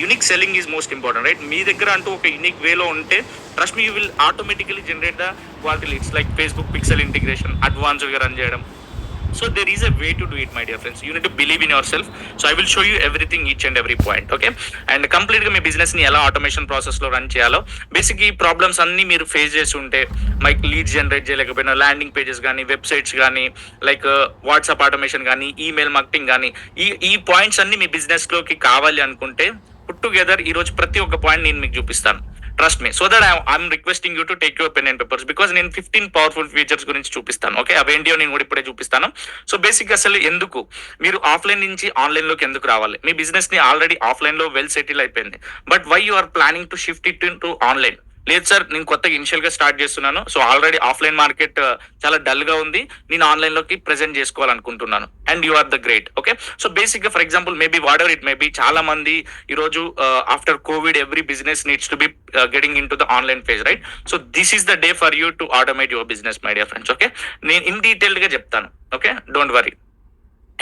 Unique selling is most important, right? మీ దగ్గర అంటూ ఒక యూనిక్ వేలో ఉంటే trust me, you will automatically generate the quality leads like Facebook pixel integration అడ్వాన్స్డ్గా రన్ చేయడం. So there is a way to do it, my dear friends. You need to believe in yourself. So I will show you everything, each and every point, okay? And complete గా మీ business ని ఎలా automation process లో run చేయాలో, basic ఈ problems అన్ని మీరు face చేసి ఉంటే, మైక్ లీడ్ జనరేట్ చేయలేకపోయినా, ల్యాండింగ్ పేజెస్ కానీ, వెబ్సైట్స్ కానీ, లైక్ వాట్సాప్ ఆటోమేషన్ కానీ, ఈమెయిల్ మార్కెటింగ్ కానీ, ఈ పాయింట్స్ అన్ని మీ బిజినెస్ లోకి కావాలి అనుకుంటే పుట్ టుగెదర్ ఈ రోజు ప్రతి ఒక్క పాయింట్ నేను మీకు చూపిస్తాను. Trust me. So that I'm requesting you to take your pen and papers, because నేను 15 పవర్ఫుల్ ఫీచర్స్ గురించి చూపిస్తాను. ఓకే, అవేంటియో నేను కూడా ఇప్పుడే చూపిస్తాను. సో బేసిక్ అసలు ఎందుకు మీరు ఆఫ్లైన్ నుంచి ఆన్లైన్ లోకి ఎందుకు రావాలి? మీ బిజినెస్ ని ఆల్రెడీ ఆఫ్లైన్ లో వెల్ సెటిల్ అయిపోయింది, but why you are planning to shift it to online? లేదు సార్, నేను కొత్తగా ఇనిషియల్ గా స్టార్ట్ చేస్తున్నాను, సో ఆల్రెడీ ఆఫ్లైన్ మార్కెట్ చాలా డల్ గా ఉంది, నేను ఆన్లైన్ లోకి ప్రెజెంట్ చేసుకోవాలనుకుంటున్నాను, and you are the great. Okay, so basic గా for example maybe whatever it may be, చాలా మంది ఈ రోజు after Covid every business needs to be getting in to the online phase, right? So this is the day for you to automate your business, my dear friends. Okay, నేను in detailed గా చెప్తాను. Okay, don't worry.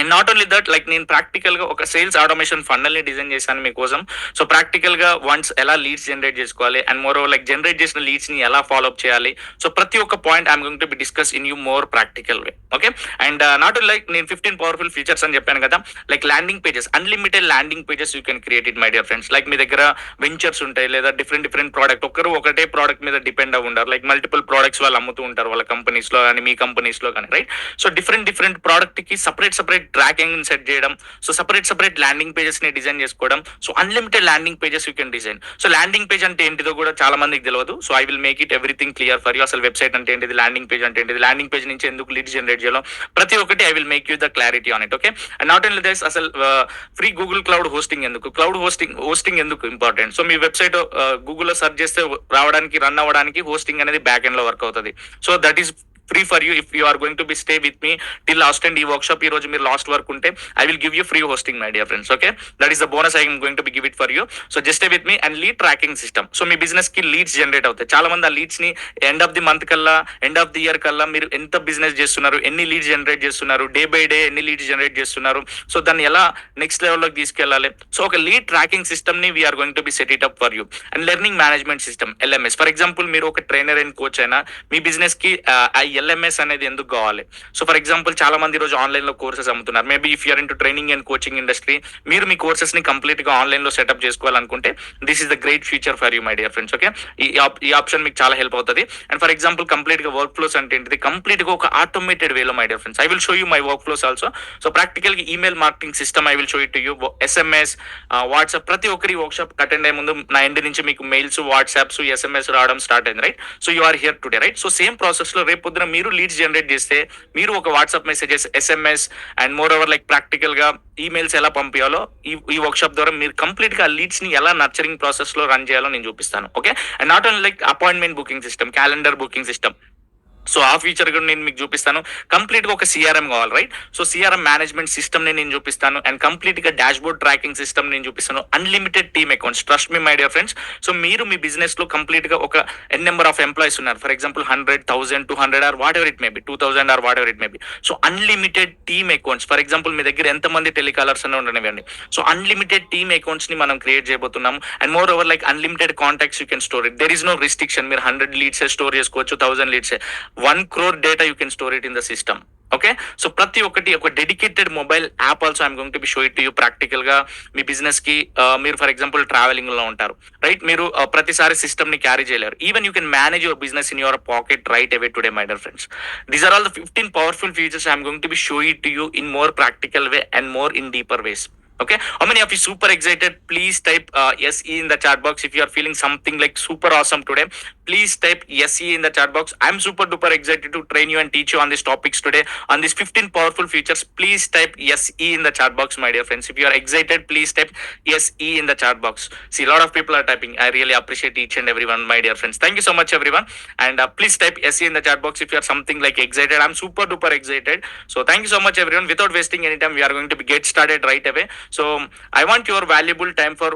And not only that, like నేను practical గా ఒక sales automation ఫండల్ ని design చేశాను మీకోసం. So practical గా వన్స్ ఎలా లీడ్స్ జనరేట్ చేసుకోవాలి, and moreover like generate చేసిన లీడ్స్ ని ఎలా ఫాలో అప్ చేయాలి. సో ప్రతి ఒక్క point I'm going to be discuss in you more practical way. Okay, and not only like నేను 15 పవర్ఫుల్ ఫీచర్స్ అని చెప్పాను కదా, like landing pages, unlimited landing pages you can create it, my dear friends. Like మీ దగ్గర ventures ఉంటాయి, లేదా different product, ఒకటే product మీద డిపెండ్ అవ్వ ఉండరు, లైక్ మల్టిపుల్ ప్రోడక్ట్స్ వాళ్ళు అమ్ముతూ ఉంటారు వాళ్ళ కంపెనీస్ లో కానీ, మీ కంపెనీస్ లో కానీ, రైట్? సో డిఫరెంట్ ప్రోడక్ట్ కి సపరేట్ ట్రాకింగ్ సెట్ చేయడం, సో సపరేట్ ల్యాండింగ్ పేజెస్ ని డిజైన్ చేసుకోవడం. So unlimited landing pages you can design. So landing page అంటే ఏంటిదో కూడా చాలా మందికి తెలియదు, so I will make it everything clear for you. అసలు వెబ్సైట్ అంటే ఏంటిది, ల్యాండింగ్ పేజ్ అంటే ఏంటిది, ల్యాండింగ్ పేజ్ నుంచి ఎందుకు లీడ్ జనరేట్ చేయాలో, ప్రతి ఒక్కటి I will make you the clarity on it. Okay, and not only this, అసలు ఫ్రీ గూగుల్ క్లౌడ్ హోస్టింగ్ ఎందుకు, హోస్టింగ్ ఎందుకు ఇంపార్టెంట్. సో మీ వెబ్సైట్ గూగుల్లో సెర్చ్ చేస్తే రావడానికి, రన్ అవ్వడానికి హోస్టింగ్ అనేది బ్యాక్ ఎండ్ లో వర్క్ అవుతుంది. So that is free for you if you are going to be stay with me till last. And ఈ వర్క్ షాప్ ఈ రోజు మీరు లాస్ట్ వర్క్ ఉంటే I will give you free hosting, my dear friends. Okay, that is the bonus I M going to be give it for you. So just stay with me. And lead tracking system, so me business కి leads generate అవుతాయి. చాలా మంది ఆ leads ని end of the month కల్లా, end of the year కల్లా మీరు ఎంత బిజినెస్ చేస్తున్నారు, ఎన్ని లీడ్స్ జనరేట్ చేస్తున్నారు, డే బై డే ఎన్ని లీడ్స్ జనరేట్ చేస్తున్నారు, సో దాన్ని ఎలా నెక్స్ట్ లెవెల్లోకి తీసుకెళ్ళాలి. సో ఒక లీడ్ ట్రాకింగ్ సిస్టమ్ ని we're going to be set it up for you. And learning management system, LMS. For example మీరు ఒక ట్రైనర్ అండ్ కోచ్ అయినా, మీ బిజినెస్ కి ఆ LMS అనేది ఎందుకు కావాలి? సో ఫర్ ఎగ్జాంపుల్ చాలా మంది రోజు ఆన్లైన్ లో కోర్సెస్ అమ్ముతున్నారు. Maybe if you're into training and coaching industry, మీరు మీ కోర్సెస్ ని కంప్లీట్ గా ఆన్లైన్ లో సెటప్ చేసుకోవాలనుకుంటే this is the great future for you, my dear friends. Okay, ఈ ఆప్షన్ మీకు చాలా హెల్ప్ అవుతుంది. అండ్ ఫర్ ఎగ్జాంపుల్ కంప్లీట్ గా వర్క్ ఫ్లోస్ అంటే ఏంటిది, కంప్లీట్ గా ఒక ఆటోమేటెడ్ వేలో, my dear friends. I will show you my workflows also. So practical గా email marketing system I will show it to you. SMS, WhatsApp, ప్రతి ఒక్కరి వర్క్ షాప్ అటెండ్ అయ్యే ముందు నా ఎండ్ నుంచి మీకు మెయిల్స్, వాట్సాప్స్, SMS రావడం start అయింది, right? So you are here today, right? So same process లో రేపు పొద్దున మీరు లీడ్స్ జనరేట్ చేస్తే, మీరు ఒక WhatsApp messages, SMS and moreover like practical గా ఈమెయిల్స్ ఎలా పంపించాలో ఈ వర్క్ షాప్ ద్వారా మీరు కంప్లీట్ గా లీడ్స్ ని ఎలా నర్చరింగ్ ప్రాసెస్ లో రన్ చేయాలో నేను చూపిస్తాను. Okay, and not only like appointment booking system, calendar booking system, so ఆ ఫీచర్ కూడా నేను మీకు చూపిస్తాను. కంప్లీట్ గా ఒక CRM కావాలి, right? So CRM management system ని నేను చూపిస్తాను. అండ్ కంప్లీట్ గా డాష్ బోర్డ్ ట్రాకింగ్ సిస్టమ్ నేను చూపిస్తాను. Unlimited team accounts, trust me my dear friends. So మీరు మీ బిజినెస్ లో కంప్లీట్ గా ఒక ఎన్ నెంబర్ ఆఫ్ ఎంప్లాయీస్ ఉన్నారు, for example 100, 1000, 200 are whatever it may be, 2000 or whatever it may be. So unlimited team accounts, for example మీ దగ్గర ఎంతమంది telecallers అని ఉండనివ్వండి, సో అన్లిమిటెడ్ టీమ్ అకౌంట్స్ ని మనం క్రియేట్ చేయబోతున్నాం. And moreover like unlimited contacts you can store it. There is no restriction. మీరు 100 leads స్టోర్ చేసుకోవచ్చు, 1000 leads, 1 crore data you can store it in the system. Okay, so ప్రతి ఒక్కటి ఒక dedicated mobile app also I'm going to be show it to you. Practical గా మీ business కి మీరు ఫర్ ఎగ్జాంపుల్ ట్రావెలింగ్ లో ఉంటారు, రైట్? మీరు ప్రతిసారి సిస్టమ్ ని క్యారీ చేయలేరు. Even you can manage your business in your pocket right away today, my dear friends. These are all the 15 powerful features I'm going to be show it to you in more practical way and more in deeper ways. Okay, how many of you super excited? Please type SE in the chat box if you are feeling something like super awesome today. Please type SE in the chat box. I'm super duper excited to train you and teach you on these topics today, on these 15 powerful features. Please type SE in the chat box, my dear friends. If you are excited, please type SE in the chat box. See, a lot of people are typing. I really appreciate each and everyone, my dear friends. Thank you so much, everyone. And please type SE in the chat box if you are something like excited. I'm super duper excited. So thank you so much, everyone. Without wasting any time, we are going to get started right away. So I want your valuable time for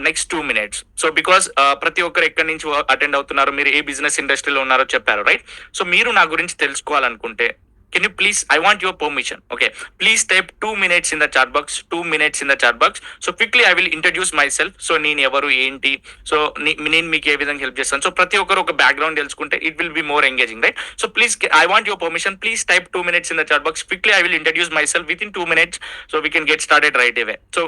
next 2 minutes. So because ప్రతి ఒక్కరు ఎక్కడి నుంచి attend అవుతున్నారు, మీరు ఏ business ఇండస్ట్రీలో ఉన్నారో చెప్పారు, రైట్? సో మీరు నా గురించి తెలుసుకోవాలనుకుంటే Can you please, I want your permission. Okay, please type 2 minutes in the chat box, 2 minutes in the chat box. So quickly I will introduce myself. So నేను ఎవరు ఏంటి, సో నేను మీకు ఏ విధంగా హెల్ప్ చేస్తాను. సో ప్రతి ఒక్కరు ఒక బ్యాక్గ్రౌండ్ తెలుసుకుంటే it will be more engaging, right? So please, I want your permission. Please type 2 minutes in the chat box. Quickly I will introduce myself within 2 minutes, so we can get started right away. So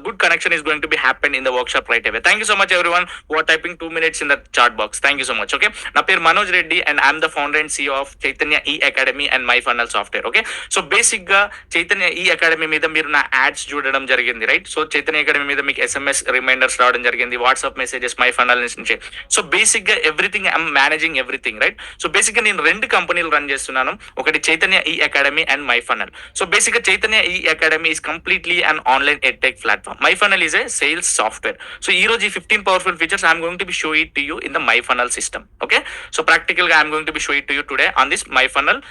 good connection is going to be happen in the workshop right away. Thank you so much everyone who are typing 2 minutes in the chat box. Thank you so much. Okay, నా పేరు Manoj Reddy and I'm the founder and CEO of Chaitanya ఈ academy and my funnel software. Okay, so basic గా చైతన్య ఈ academy మీద మీరు నా ads చూడడం జరిగింది, రైట్? సో చైతన్య అకాడమీ మీద మీకు SMS రిమైండర్స్ రావడం జరిగింది, వాట్సాప్ మెసేజెస్ మై ఫన్నల్ నుంచి. సో బేసిక్ గా everything I'm managing everything, right? So basic గా నేను 2 కంపెనీలు రన్ చేస్తున్నాను, ఒకటి చైతన్య ఈ academy and my funnel. So basic గా చైతన్య ఈ academy is completely an online edtech platform. My funnel is a sales software. So ఈ రోజు ఈ 15 powerful features I'm going to be show it to you in the my funnel system. Okay, so practical గా I'm going to be show it to you today on this my funnel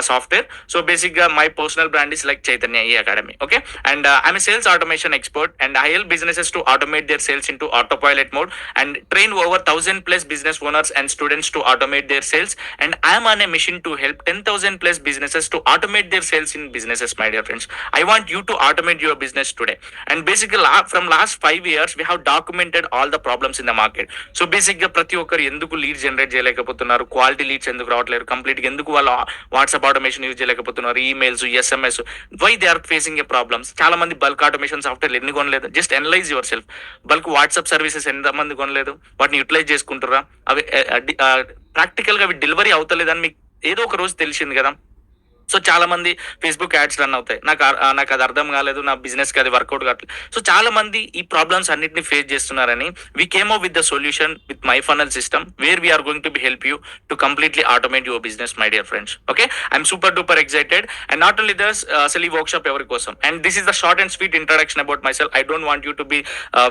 software. So basic my personal brand is like Chaitanya E Academy. Okay, and I'm a sales automation expert and I help businesses to automate their sales into autopilot mode and train over 1,000 plus business owners and students to automate their sales. And I'm on a mission to help 10,000 plus businesses to automate their sales in businesses, my dear friends. I want you to automate your business today. And basically from last 5 years we have documented all the problems in the market. So basically ప్రతి ఒక్కరు ఎందుకు lead generate చేయలేకపోతున్నారు, quality leads ఎందుకు రావట్లేదు, complete గా ఎందుకు వాళ్ళ WhatsApp automation use చేయలేకపోతున్నారు, emails, SMS, why they are facing a problems. చాలా మంది బల్క్ ఆటోమేషన్ సాఫ్ట్వేర్ ఎన్ని కొనలేదు? Just analyse yourself. Bulk WhatsApp services ఎంత మంది కొనలేదు? వాటిని యూటిలైజ్ చేసుకుంటారా? అవి ప్రాక్టికల్ గా అవి డెలివరీ అవుతలేదని మీకు ఏదో ఒక రోజు తెలిసింది కదా. సో చాలా మంది ఫేస్బుక్ యాడ్స్ రన్ అవుతాయి, నాకు అది అర్థం కాలేదు, నా బిజినెస్ కి అది వర్కౌట్ కావట్లేదు. సో చాలా మంది ఈ ప్రాబ్లమ్స్ అన్నిటిని ఫేస్ చేస్తున్నారని we came up with the solution with my funnel system where we are going to be help you to completely automate your business, my dear friends. Okay, I'm super duper excited. And not only thus, అసలు ఈ workshop ఎవరి కోసం? And this is the short and sweet introduction about myself. I don't want you to be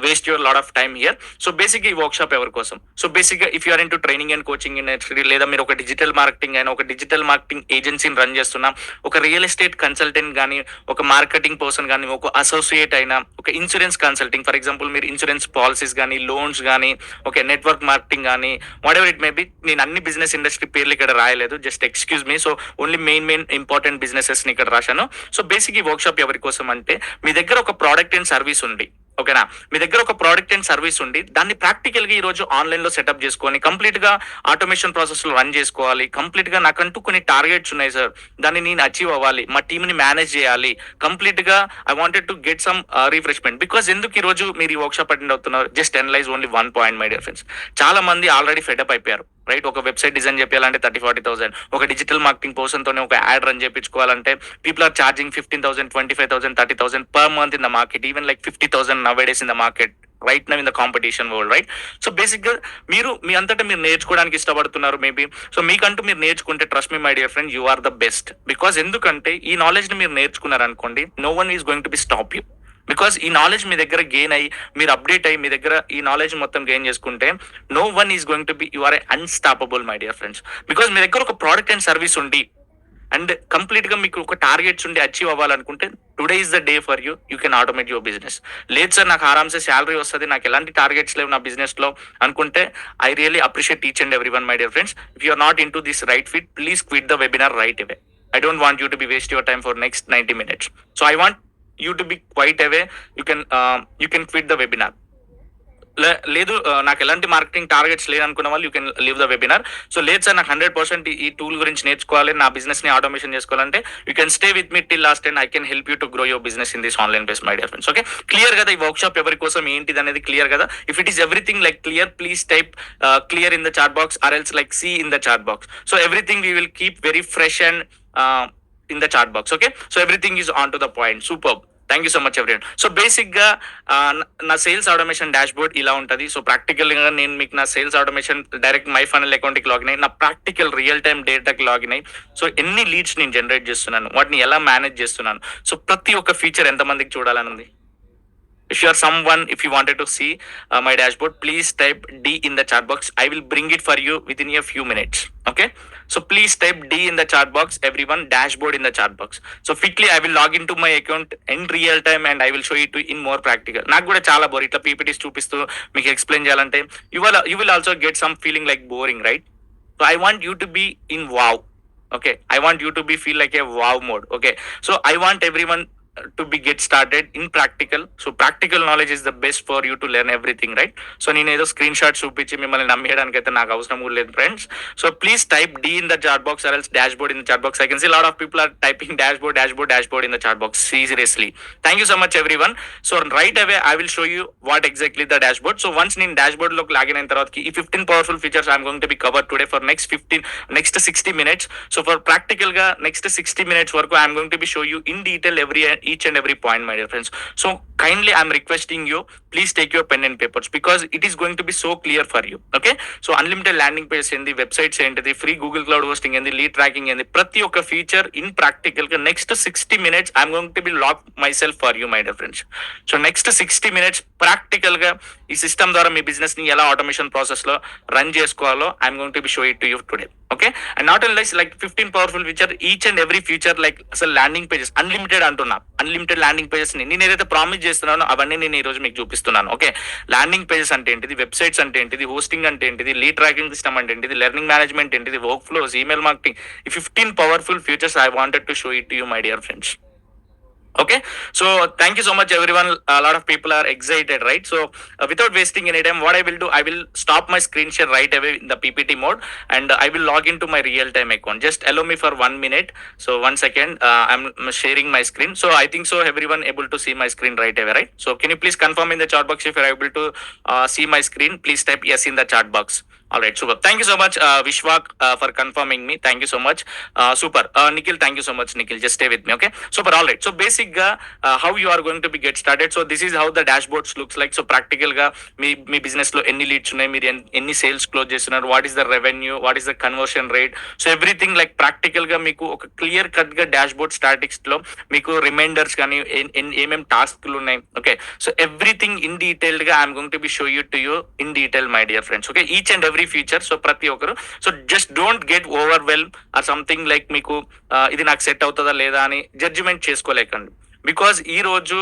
waste your lot of time here. So basic ఈ workshop ఎవరి కోసం? So basic గా if you're into training and coaching industry, లేదా మీరు ఒక digital marketing అయినా, ఒక digital marketing ఏజెన్సీని run చేస్తున్నా, ఒక రియల్ ఎస్టేట్ కన్సల్టెంట్ కానీ, ఒక మార్కెటింగ్ పర్సన్ కానీ, ఒక అసోసియేట్ అయినా, ఒక ఇన్సూరెన్స్ కన్సల్టింగ్, ఫర్ ఎగ్జాంపుల్ మీరు ఇన్సూరెన్స్ పాలసీస్ కానీ, లోన్స్ కానీ, ఒక నెట్వర్క్ మార్కెటింగ్ కానీ, what ever it may B. నేను అన్ని బిజినెస్ ఇండస్ట్రీ పేర్లు ఇక్కడ రాయలేదు, just excuse me. So only main important businesses ని ఇక్కడ రాశాను. సో బేసిక్ ఈ వర్క్ షాప్ ఎవరి కోసం అంటే, మీ దగ్గర ఒక ప్రోడక్ట్ అండ్ సర్వీస్ ఉంది, ఓకేనా? మీ దగ్గర ఒక ప్రోడక్ట్ అండ్ సర్వీస్ ఉండి దాన్ని ప్రాక్టికల్ గా ఈ రోజు ఆన్లైన్ లో సెటప్ చేసుకొని కంప్లీట్ గా ఆటోమేషన్ ప్రాసెస్ లో రన్ చేసుకోవాలి. కంప్లీట్ గా నాకంటూ కొన్ని టార్గెట్స్ ఉన్నాయి సార్, దాన్ని నేను అచీవ్ అవ్వాలి, మా టీమ్ ని మేనేజ్ చేయాలి. కంప్లీట్ గా I wanted to get some refreshment. Because ఎందుకు ఈ రోజు మీరు ఈ వర్క్ షాప్ అటెండ్ అవుతున్నారు? Just analyse only 1 point, my dear friends. చాలా మంది ఆల్రెడీ ఫెడప్ అయిపోయారు, రైట్? ఒక వెబ్సైట్ డిజైన్ చేయాలంటే 30-40,000, ఒక డిజిటల్ మార్కెటింగ్ పర్సన్ తోనే ఒక యాడ్ రన్ చేయించుకోవాలంటే people are charging 15,000, 25,000, 30,000 per month in the market, even like 50,000 nowadays in the market right now in the competition world, right? So basic గా మీరు మీ అంతటా మీరు నేర్చుకోవడానికి ఇష్టపడుతున్నారు మేబీ. సో మీకంటూ మీరు నేర్చుకుంటే trust me my dear friend, you are the best. Because ఎందుకంటే ఈ నాలెడ్జ్ ని మీరు నేర్చుకున్నారు అనుకోండి, no one is going to be stop you. Because ఈ నాలెడ్జ్ మీ దగ్గర గెయిన్ అయ్యి, మీరు అప్డేట్ అయ్యి, మీ దగ్గర ఈ నాలెడ్జ్ మొత్తం గెయిన్ చేసుకుంటే no one is going to be, you are a unstoppable, my dear friends. Because మీ దగ్గర ఒక ప్రోడక్ట్ అండ్ సర్వీస్ ఉండి అండ్ కంప్లీట్ గా మీకు ఒక టార్గెట్స్ ఉండి అచీవ్ అవ్వాలనుకుంటే today is the day for you. You can automate your business. లేదు సార్ నాకు ఆరామ్సే శాలరీ వస్తుంది, నాకు ఎలాంటి టార్గెట్స్ లేవు నా బిజినెస్ లో అనుకుంటే, I really appreciate each and every one, my dear friends. If you are not into this right fit, please quit the webinar right away. I don't want you to be waste your time for next 90 minutes. So I want you to be quite away. You can quit the webinar. లేదు నాకు ఎలాంటి marketing targets లేదనుకున్న వాళ్ళు you can leave the webinar. So లేదు sir నాకు 100% ఈ tool గురించి నేర్చుకోవాలి, నా బిజినెస్ ని ఆటోమేషన్ చేసుకోవాలంటే you can stay with me till last and I can help you to grow your business in this online base, my dear friends. Okay, clear కదా ఈ వర్క్ షాప్ ఎవరి కోసం ఏంటిది అనేది క్లియర్ కదా? If it is everything like clear, please type clear in the chat box or else like see in the chat box. So everything we will keep very fresh and in the chat box. Okay, so everything is on to the point. Superb. Thank you so much everyone. So basic గా నా sales automation dash board ఇలా ఉంటుంది. So practical గా నేను మీకు నా sales automation direct my funnel account కి login అయ్యి నా ప్రాక్టికల్ రియల్ టైమ్ డేటాకి లాగిన్ అయ్యి, సో ఎన్ని లీడ్స్ నేను జనరేట్ చేస్తున్నాను, వాటిని ఎలా మేనేజ్ చేస్తున్నాను, సో ప్రతి ఒక్క ఫీచర్ ఎంతమందికి చూడాలని ఉంది. If you are someone, if you wanted to see my dashboard, please type D in the chat box. I will bring it for you within a few minutes. Okay, so please type D in the chat box, everyone, dashboard in the chat box. So quickly I will log into my account in real time and I will show it to in more practical. నాకు కూడా చాలా bore ఇట్లా PPTs చూపిస్తూ మీకు explain చేయాలంటే you will also get some feeling like boring, right? So I want you to be in wow. Okay, I want you to be feel like a wow mode. Okay, so I want everyone to be get started in practical. So practical knowledge is the best for you to learn everything, right? So నేను ఏదో screen shot చూపించి మిమ్మల్ని నమ్మేయడానికి అయితే నాకు అవసరం కూడా లేదు friends. So please type D in the chat box or else dashboard in the chat box. I can see a lot of people are typing dashboard in the chat box. Seriously, thank you so much everyone. So right away I will show you what exactly the dashboard. So once నేను dashboard లోకి login అయిన తర్వాత ఈ 15 powerful features I'm going to B cover today for next 60 minutes. So for practical గా next 60 minutes వరకు I'm going to be show you in detail each and every point, my dear friends. So kindly I'm requesting you, please take your pen and papers because it is going to be so clear for you. Okay, so unlimited landing pages ఏంది, websites ఏంటిది, free Google cloud hosting ఏంది, lead tracking ఏంది, ప్రతి ఒక్క feature in practical గా next 60 minutes I'm going to be lock myself for you, my dear friends. So next 60 minutes practical గా ఈ system ద్వారా మీ బిజినెస్ ని ఎలా ఆటోమేషన్ ప్రాసెస్ లో రన్ చేసుకోవాలో I'm going to be show it to you today. Okay, and not only like 15 powerful feature, each and every feature like అసలు landing pages unlimited అంటున్నా, అన్లిమిటెడ్ ల్యాండింగ్ పేజెస్ ని నేను ఏదైతే promise చేస్తున్నానో అవన్నీ నేను ఈ రోజు మీకు చూపిస్తున్నాను. ఓకే, ల్యాండింగ్ పేజెస్ అంటే ఏంటిది, వెబ్సైట్స్ అంటే ఏంటిది, హోస్టింగ్ అంటే ఏంటిది, లీడ్ ట్రాకింగ్ సిస్టమ్ అంటే ఏంటిది, లెర్నింగ్ మేనేజ్మెంట్ ఏంటిది, వర్క్ ఫ్లోస్, ఈమెయిల్ మార్కెటింగ్, ఈ 15 powerful features I wanted to show it to you, my dear friends. Okay, so thank you so much everyone. A lot of people are excited, right? So without wasting any time, what I will do, I will stop my screen share right away in the PPT mode and I will log into my real time account. Just allow me for 1 minute. So 1 second, I'm sharing my screen. So I think so everyone able to see my screen right away, right? So can you please confirm in the chat box if you're able to see my screen? Please type yes in the chat box. All right, super. Thank you so much, Vishwak, for confirming me. Thank you so much. Super. Nikhil, thank you so much, Nikhil. Just stay with me, okay? Super. All right. So basic ga how you are going to be get started. So this is how the dashboards looks like. So practical ga me business లో ఎన్ని leads ఉన్నాయి, మీరు ఎన్ని sales close చేస్తున్నారు, what is the revenue, what is the conversion rate. So everything like practical గా మీకు ఒక clear cut గా డాష్బోర్డ్ స్టాటిక్స్ లో మీకు రిమైండర్స్ కానీ ఏమేమి టాస్క్లు ఉన్నాయి. Okay, so everything in detailed గా I'm going to be show you to you in detail, my dear friends. Okay, each and every feature. So ప్రతి ఒక్కరు, so just don't get overwhelm or something like మీకు ఇది నాకు set అవుతుందా లేదా అని judgement చేసుకోలేకండి. Because ఈ రోజు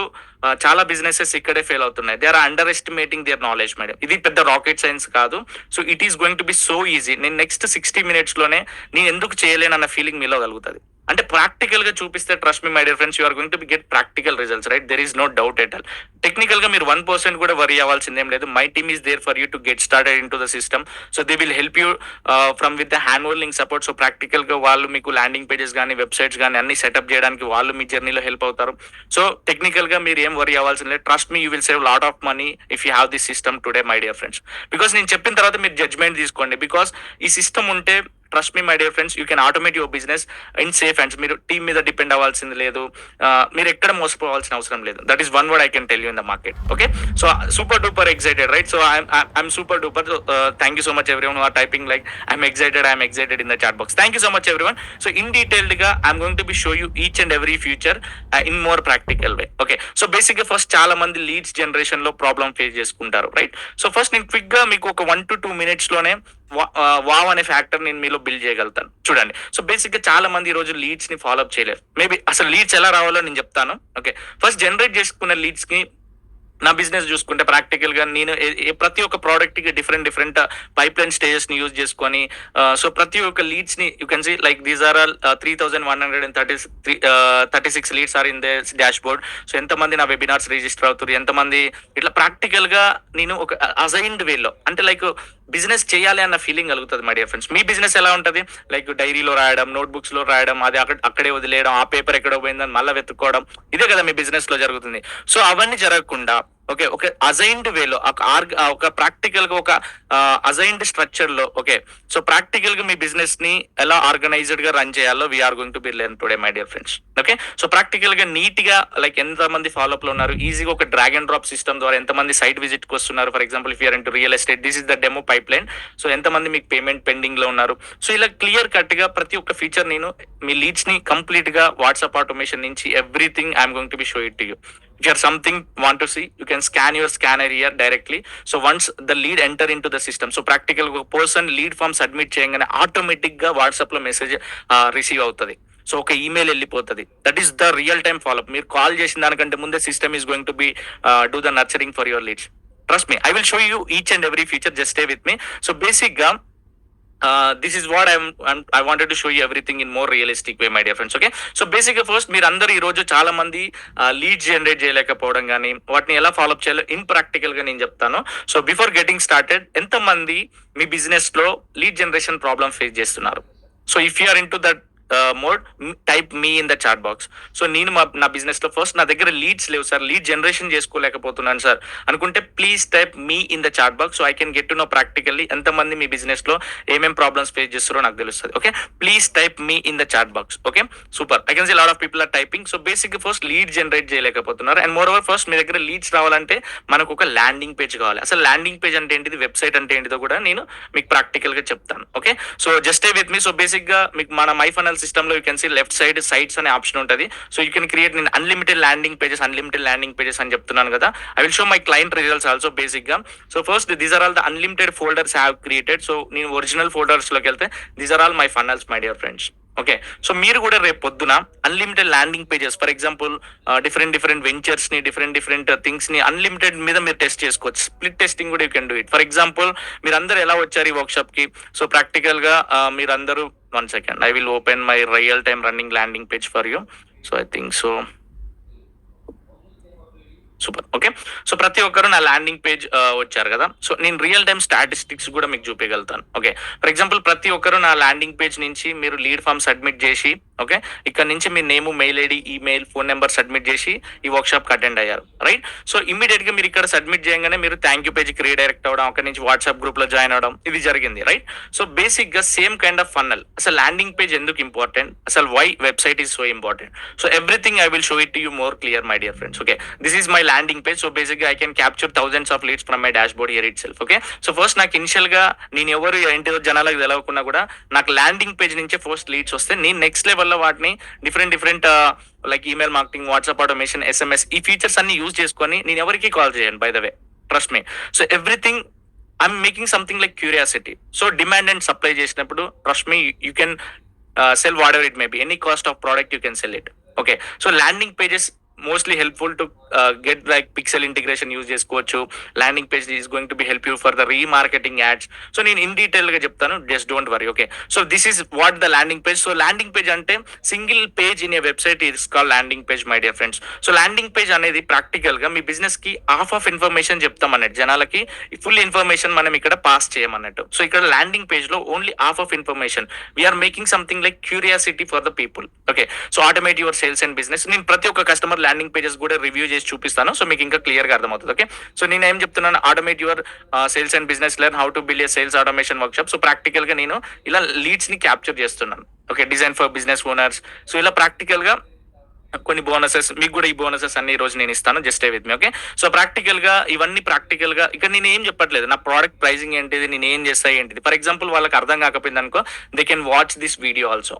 చాలా బిజినెసెస్ ఇక్కడే ఫెయిల్ అవుతున్నాయి. They are underestimating their knowledge, madam. ఇది పెద్ద రాకెట్ సైన్స్ కాదు. So it is going to be so easy. నేను నెక్స్ట్ 60 minutes లోనే నేను ఎందుకు చేయలేనన్న ఫీలింగ్ మీలో కలుగుతుంది. అంటే ప్రాక్టికల్ గా చూపిస్తే trust me, my dear friends, you're going to be get practical results, right? There is no doubt at all. Technical గా మీరు 1% కూడా వరీ అవ్వాల్సిందేం లేదు. My team is there for you to get started into the system. So they will help you from with the hand holding support. So practical గా వాళ్ళు మీకు landing pages కానీ websites కానీ అన్ని సెటప్ చేయడానికి వాళ్ళు మీ జర్నీలో హెల్ప్ అవుతారు. సో టెక్నికల్ గా మీరు ఏం వరీ అవ్వాల్సిన లేదు. Trust me, you will save lot of money if you have this system today, my dear friends. Because నేను చెప్పిన తర్వాత మీరు జడ్జ్మెంట్ తీసుకోండి. బికాస్ ఈ సిస్టమ్ ఉంటే trust me, my dear friends, you can automate your business in safe hands. మీరు team మీద depend అవ్వాల్సింది లేదు, మీరు ఎక్కడ మోసపోవాల్సిన అవసరం లేదు. That is one word I can tell you in the market. Okay, so super duper excited, right? So I'm super duper. Thank you so much everyone who are typing like I'm excited in the chat box. Thank you so much everyone. So in detailed గా I'm going to be show you each and every future in more practical way. Okay, so basic గా first చాలా మంది leads generation లో problem face చేసుకుంటారు, right? So first నేను quick గా మీకు ఒక 1 to 2 minutes లోనే వావ్ అనే ఫ్యాక్టర్ నేను మీలో బిల్డ్ చేయగలుగుతాను. చూడండి, సో బేసిక్ గా చాలా మంది ఈ రోజు లీడ్స్ ని ఫాలో అప్ చేయలేరు. మేబీ అసలు లీడ్స్ ఎలా రావాలో నేను చెప్తాను. ఓకే, ఫస్ట్ జనరేట్ చేసుకున్న లీడ్స్ కి నా బిజినెస్ చూసుకుంటే ప్రాక్టికల్ గా నేను ప్రతి ఒక్క ప్రోడక్ట్ కి డిఫరెంట్ పైప్ లైన్ స్టేజెస్ ని యూజ్ చేసుకొని, సో ప్రతి ఒక్క లీడ్స్ ని you can see like these are all 3136 leads are in the dashboard. So ఎంతమంది నా వెబినార్స్ రిజిస్టర్ అవుతారు, ఎంతమంది ఇట్లా ప్రాక్టికల్ గా నేను ఒక అసైన్డ్ వేలో అంటే లైక్ బిజినెస్ చేయాలి అన్న ఫీలింగ్ కలుగుతుంది, my dear friends. Me business ఎలా ఉంటుంది? లైక్ డైరీలో రాయడం, నోట్బుక్స్ లో రాయడం, అది అక్కడే వదిలేయడం, ఆ పేపర్ ఎక్కడో పోయిందని మళ్ళీ వెతుక్కోవడం, ఇదే కదా మీ బిజినెస్ లో జరుగుతుంది. సో అవన్నీ జరగకుండా ఓకే, ఒక అజైన్డ్ వేలో ఒక ప్రాక్టికల్ గా ఒక అజైన్డ్ స్ట్రక్చర్ లో, ఓకే, సో ప్రాక్టికల్ గా మీ బిజినెస్ ని ఎలా ఆర్గనైజ్డ్ గా రన్ చేయాలో we're going to be learn today, my dear friends. Okay, so practical గా నీట్ గా లైక్ ఎంత మంది ఫాలోఅప్ లో ఉన్నారు, ఈజీగా ఒక డ్రాగ్ అండ్ డ్రాప్ సిస్టమ్ ద్వారా ఎంతమంది సైట్ విజిట్ కి వస్తున్నారు. For example if you're into real estate, this is the demo pipeline. So ఎంతమంది మీకు పేమెంట్ పెండింగ్ లో ఉన్నారు. సో ఇలా క్లియర్ కట్ గా ప్రతి ఒక్క ఫీచర్ నేను మీ లీడ్స్ ని కంప్లీట్ గా వాట్సాప్ ఆటోమేషన్ నుంచి everything I'm going to be show it to you. If you have something want to see, you can scan your scanner here directly. So once the lead enter into the system, so practical person lead form submit చేయగానే automatic గా WhatsApp లో message receive అవుతుంది. So ఒక email వెళ్ళిపోతుంది. That is the real time follow up. మీరు call చేసిన దానికంటే ముందే system is going to be do the nurturing for your leads. Trust me, I will show you each and every feature. Just stay with me. So basic గా this is what I wanted to show you everything in more realistic way my dear friends. Okay, so బేసిక్గా first మీరు అందరూ ఈ రోజు చాలా మంది lead generate చేయలేకపోవడం కానీ వాటిని ఎలా ఫాలోఅప్ చేయాలో ఇన్ ప్రాక్టికల్ గా నేను చెప్తాను. సో బిఫోర్ గెటింగ్ స్టార్టెడ్, ఎంత మంది మీ బిజినెస్ లో లీడ్ జనరేషన్ ప్రాబ్లమ్ ఫేస్ చేస్తున్నారు? So if you are into that mode, type me in the chat box. So నేను నా బిజినెస్ లో ఫస్ట్ నా దగ్గర లీడ్స్ లేవు సార్, లీడ్ జనరేషన్ చేసుకోలేకపోతున్నాను సార్ అనుకుంటే please type me in the chat box. So I can get to know practically ఎంతమంది మీ బిజినెస్ లో ఏమేం ప్రాబ్లమ్స్ ఫేస్ చేస్తారో నాకు తెలుస్తుంది. Okay, please type me in the chat box. Okay, super. I can see lot of people are typing. So basic first lead generate చేయలేకపోతున్నారు. And moreover first మీ దగ్గర లీడ్స్ రావాలంటే మనకు ఒక ల్యాండింగ్ పేజ్ కావాలి. అసలు ల్యాండింగ్ పేజ్ అంటే ఏంటిది, వెబ్సైట్ అంటే ఏంటిదో కూడా నేను మీకు ప్రాక్టికల్ గా చెప్తాను. Okay, so just stay with me. So basic గా మీకు మన మై ఫనల్ సిస్టమ్ లో you can see left side sites అనే ఆప్షన్ ఉంటుంది. సో యూ కెన్ క్రియేట్ నేను అన్లిమిటెడ్ ల్యాండింగ్ పేజెస్ అని చెప్తున్నాను కదా. I will show my client results also basic గా. So first these are all the unlimited folders have created. So నేను original folders లోకి వెళ్తే these are all my funnels my dear friends. Okay, so మీరు కూడా రేపు పొద్దున unlimited landing pages, for example different ventures ని different things ని unlimited మీద మీరు టెస్ట్ చేసుకోవచ్చు. స్ప్లిట్ టెస్టింగ్ కూడా you can do it. For example మీరు అందరూ ఎలా వచ్చారు ఈ వర్క్ షాప్ కి? సో ప్రాక్టికల్ గా మీరు అందరూ, 1 second, I will open my real time running landing page for you. So I think so. Super. Okay, so ప్రతి ఒక్కరు నా ల్యాండింగ్ పేజ్ వచ్చారు కదా. సో నేను రియల్ టైమ్ స్టాటిస్టిక్స్ కూడా మీకు చూపించగలుగుతాను. ఓకే, ఫర్ ఎగ్జాంపుల్ ప్రతి ఒక్కరు నా ల్యాండింగ్ పేజ్ నుంచి మీరు లీడ్ ఫామ్ సబ్మిట్ చేసి, ఓకే, ఇక్కడ నుంచి మీ name, mail ID, email, phone number submit చేసి ఈ వర్క్ షాప్ అటెండ్ అయ్యారు, రైట్? సో ఇమీడియట్ గా మీరు ఇక్కడ సబ్మిట్ చేయగానే మీరు థ్యాంక్ యూ పేజ్కి రీడైరెక్ట్ అవ్వడం, అక్కడ నుంచి వాట్సాప్ గ్రూప్ లో జాయిన్ అవడం, ఇది జరిగింది, రైట్? సో బేసిక్ గా సేమ్ కైండ్ ఆఫ్ ఫన్నల్. అసలు ల్యాండింగ్ పేజ్ ఎందుకు ఇంపార్టెంట్, అసలు why website is so important. So everything I will show it to you more clear my dear friends. Okay, this is my landing page. So basically I can capture thousands of leads from my dashboard here itself. Okay, so first నాకు initial గా నేను ఎవరు ఏంటిదో జనాలకు తెలవకున్నా కూడా నాకు landing page నుంచి ఫస్ట్ లీడ్స్ వస్తే నేను నెక్స్ట్ లెవెల్లో వాటిని different like email marketing, WhatsApp automation, SMS, ఈ ఫీచర్స్ అన్ని యూజ్ చేసుకొని నేను ఎవరికి కాల్ చేయను, by the way, trust me. So everything I'm making something like curiosity. So demand and supply చేసినప్పుడు trust me, you can sell whatever it may be, any cost of product you can sell it. Okay, so landing pages mostly helpful to get like pixel integration use చేసుకోవచ్చు. Landing page is going to be help you for the remarketing ads. So నేను in detail గా చెప్తాను, just don't worry. Okay, so this is what the landing page. So landing page అంటే single page in a website is call landing page my dear friends. So landing page అనేది practical గా మీ business కి half of information చెప్తాం అన్నట్టు, జనాలకి full information మనం ఇక్కడ పాస్ చేయమన్నట్టు. సో ఇక్కడ ల్యాండింగ్ పేజ్ లో only half of information, we're making something like curiosity for the people. Okay, so automate your sales and business. నేను ప్రతి ఒక్క కస్టమర్ ల్యాండింగ్ పేజెస్ కూడా రివ్యూ చేసి చూపిస్తాను, సో మీకు ఇంకా క్లియర్ గా అర్థమవుతుంది. ఓకే, సో నేను ఏం చెప్తున్నాను, automate your sales and business, learn how to build a sales automation work shop. So practical గా నేను ఇలా లీడ్స్ ని క్యాప్చర్ చేస్తున్నాను. Okay, design for business owners. So ఇలా ప్రాక్టికల్ గా కొన్ని బోనసెస్, మీకు కూడా ఈ బోనసెస్ అన్ని ఈ రోజు నేను ఇస్తాను, just stay with me. Okay, so practical గా ఇవన్నీ ప్రాక్టికల్ గా ఇక్కడ నేను ఏం చెప్పట్లేదు, నా ప్రోడక్ట్ ప్రైసింగ్ ఏంటిది, నేను ఏం చేస్తా ఏంటిది. ఫర్ ఎగ్జాంపుల్ వాళ్ళకి అర్థం కాకపోయింది అనుకో, they can watch this video also.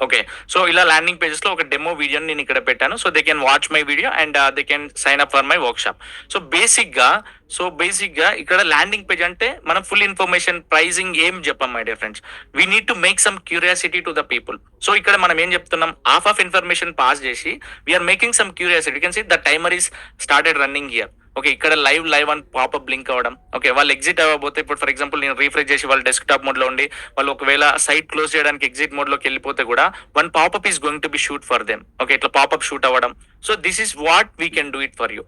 Okay, so ఇలా ల్యాండింగ్ పేజెస్ లో ఒక డెమో వీడియోని నేను ఇక్కడ పెట్టాను. So they can watch my video and they can sign up for my workshop. So basic గా ఇక్కడ ల్యాండింగ్ పేజ్ అంటే మనం ఫుల్ ఇన్ఫర్మేషన్, ప్రైజింగ్ ఏం చెప్పాం my dear friends. We need to make some curiosity to the people. So ఇక్కడ మనం ఏం చెప్తున్నాం, హాఫ్ ఆఫ్ ఇన్ఫర్మేషన్ పాస్ చేసి we're making some curiosity. You can see the timer is started running here. Okay, ఇక్కడ live అని popup blink అవ్వడం. Okay, వాళ్ళు exit అవ్వబోతే, ఇప్పుడు ఫర్ ఎగ్జాంపుల్ నేను రీఫ్రెష్ చేసి వాళ్ళు డెస్క్టాప్ మోడ్ లో ఉండి వాళ్ళు ఒకవేళ సైట్ క్లోజ్ చేయడానికి ఎగ్జిట్ మోడ్ లోకి వెళ్ళిపోతే కూడా one popup is going to be shoot for them. Okay, ఇట్లా పాపప్ షూట్ అవ్వడం. So this is what we can do it for you.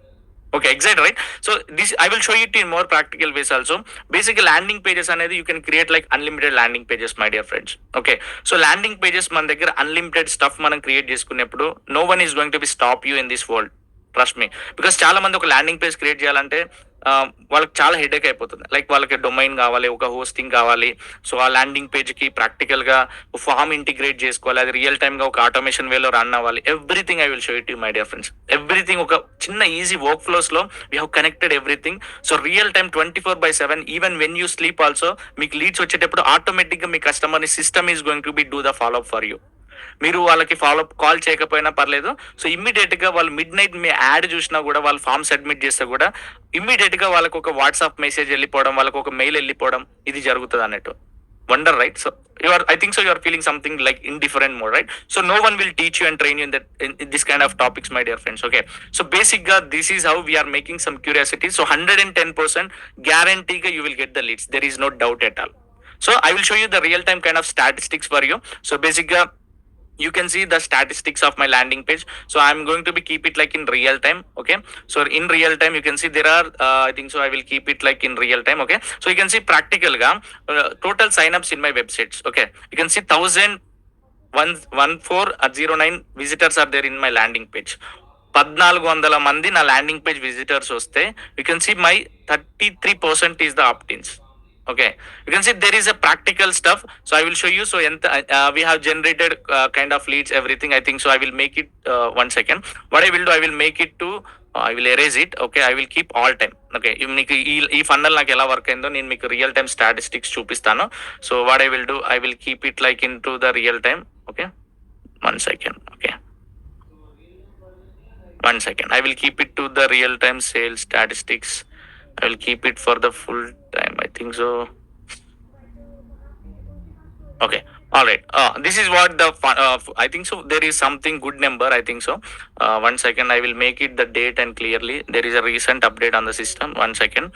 Okay, exact, right? So this I will show it in more practical ways also. Basic landing pages అనేది you can create like unlimited landing pages my dear friends. Okay, so landing pages మన దగ్గర unlimited stuff మనం create చేసుకున్నప్పుడు no one is going to be stop you in this world, trust me. Because చాలా మంది ఒక landing page create చేయాలంటే వాళ్ళకి చాలా హెడేక్ అయిపోతుంది. లైక్ వాళ్ళకి డొమైన్ కావాలి, ఒక హోస్టింగ్ కావాలి. సో ఆ ల్యాండింగ్ పేజ్ కి ప్రాక్టికల్ గా ఫామ్ ఇంటిగ్రేట్ చేసుకోవాలి, అది రియల్ టైమ్ గా ఒక ఆటోమేషన్ వేలో రన్ అవ్వాలి. Everything I will show it you my dear friends. Everything ఒక చిన్న ఈజీ వర్క్ ఫ్లోస్ లో we have connected everything. So real time 24/7, even when you sleep also మీకు లీడ్స్ వచ్చేటప్పుడు ఆటోమేటిక్ గా మీ కస్టమర్ ని system is going to be do the follow up for you. మీరు వాళ్ళకి follow up call చేయకపోయినా పర్లేదు. So immediate గా వాళ్ళు మిడ్ నైట్ మీ యాడ్ చూసినా కూడా, వాళ్ళు ఫామ్ సబ్మిట్ చేస్తే కూడా ఇమ్మీడియట్ గా వాళ్ళకి ఒక వాట్సాప్ మెసేజ్ వెళ్ళిపోవడం, వాళ్ళకి ఒక మెయిల్ వెళ్ళిపోవడం, ఇది జరుగుతుంది అన్నట్టు. Wonder, right? So I think so you are feeling something like in different mode, right? So no one will teach you and train you in this kind of topics, my dear friends. Okay, so basic this is how we are making some curiosity. So 110% guarantee you will get the leads, there is no doubt at all. So I will show you the real time kind of statistics for you. So basically you can see the statistics of my landing page. So I'm going to be keep it like in real time. Okay, so in real time you can see there are I think so I will keep it like in real time. Okay, so you can see practical ga total signups in my websites. Okay, you can see 1,11409 visitors are there in my landing page. 1400 మంది నా landing page visitors వస్తే you can see my 33% is the optins. Okay, you can see there is a practical stuff. So I will show you. So we have generated kind of leads, everything. I think so I will make it 1 second. What I will do, I will make it to I will erase it. Okay, I will keep all time. Okay, ఈ funnel నాకు ఎలా work అయిందో నేను మీకు real time statistics చూపిస్తాను. So what I will do, I will keep it like in to the real time. Okay, 1 second. Okay, 1 second. I will keep it to the real time sales statistics. I will keep it for the full time. I think so. Okay. All right. This is what the I think so. There is something good number. I think so. 1 second. I will make it the date and clearly. There is a recent update on the system. 1 second.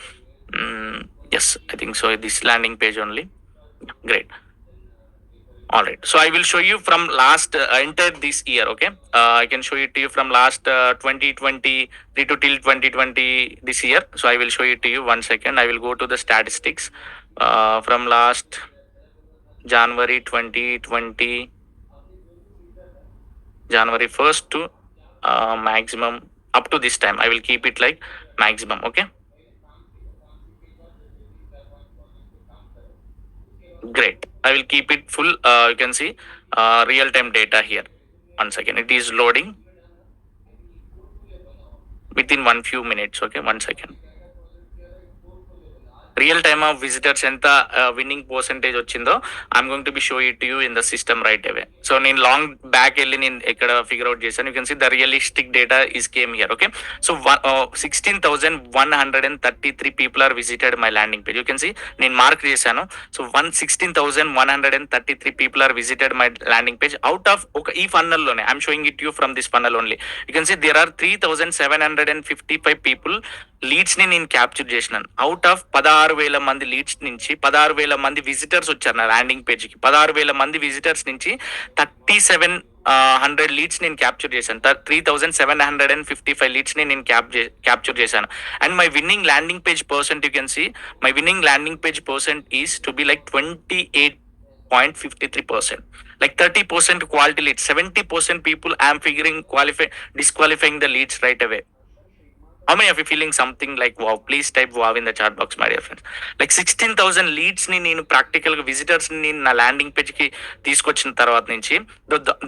Yes, I think so. This landing page only. Great. All right. So I will show you from last enter this year. Okay. I can show it to you from last 2023 to till 2020 this year. So I will show it to you. 1 second. I will go to the statistics from last January 2020, January 1st to maximum up to this time. I will keep it like maximum. Okay. Great. I will keep it full. You can see real time data here. 1 second. It is loading within one few minutes. Okay, 1 second. Real time of visitors ఎంత winning percentage వచ్చిందో I'm going to be show it you in the system right away. So నేను long back వెళ్ళి నేను ఎక్కడ figure out చేశాను. You can see the realistic data is came here. Okay, so 16,133 people are visited my landing page. You can see నేను mark చేశాను. So 16,133 people are visited my landing page out of ఈ funnel లోనే. I'm showing it you from this funnel only. You can see there are 3,755 people leads ని నేను capture చేసినాను. Out of 16,000 మంది leads నుంచి 16,000 మంది విజిటర్స్ వచ్చారు నా ల్యాండింగ్ పేజ్ కి. 16,000 మంది విజిటర్స్ నుంచి 3,700 లీడ్స్ నేను క్యాప్చర్ చేశాను. 3,755 లీడ్స్ ని నేను క్యాప్చర్ చేశాను. And my winning landing page percent, you can see my winning landing page percent is to be like 28.53%. like 30% quality leads, 70% people I am figuring disqualifying the leads right away. How many of you feeling something like wow? Please type wow in the chat box, my dear friends. Like 16,000 leads ని నేను practical గా visitors ని నా landing page కి తీసుకొచ్చిన తర్వాత నుంచి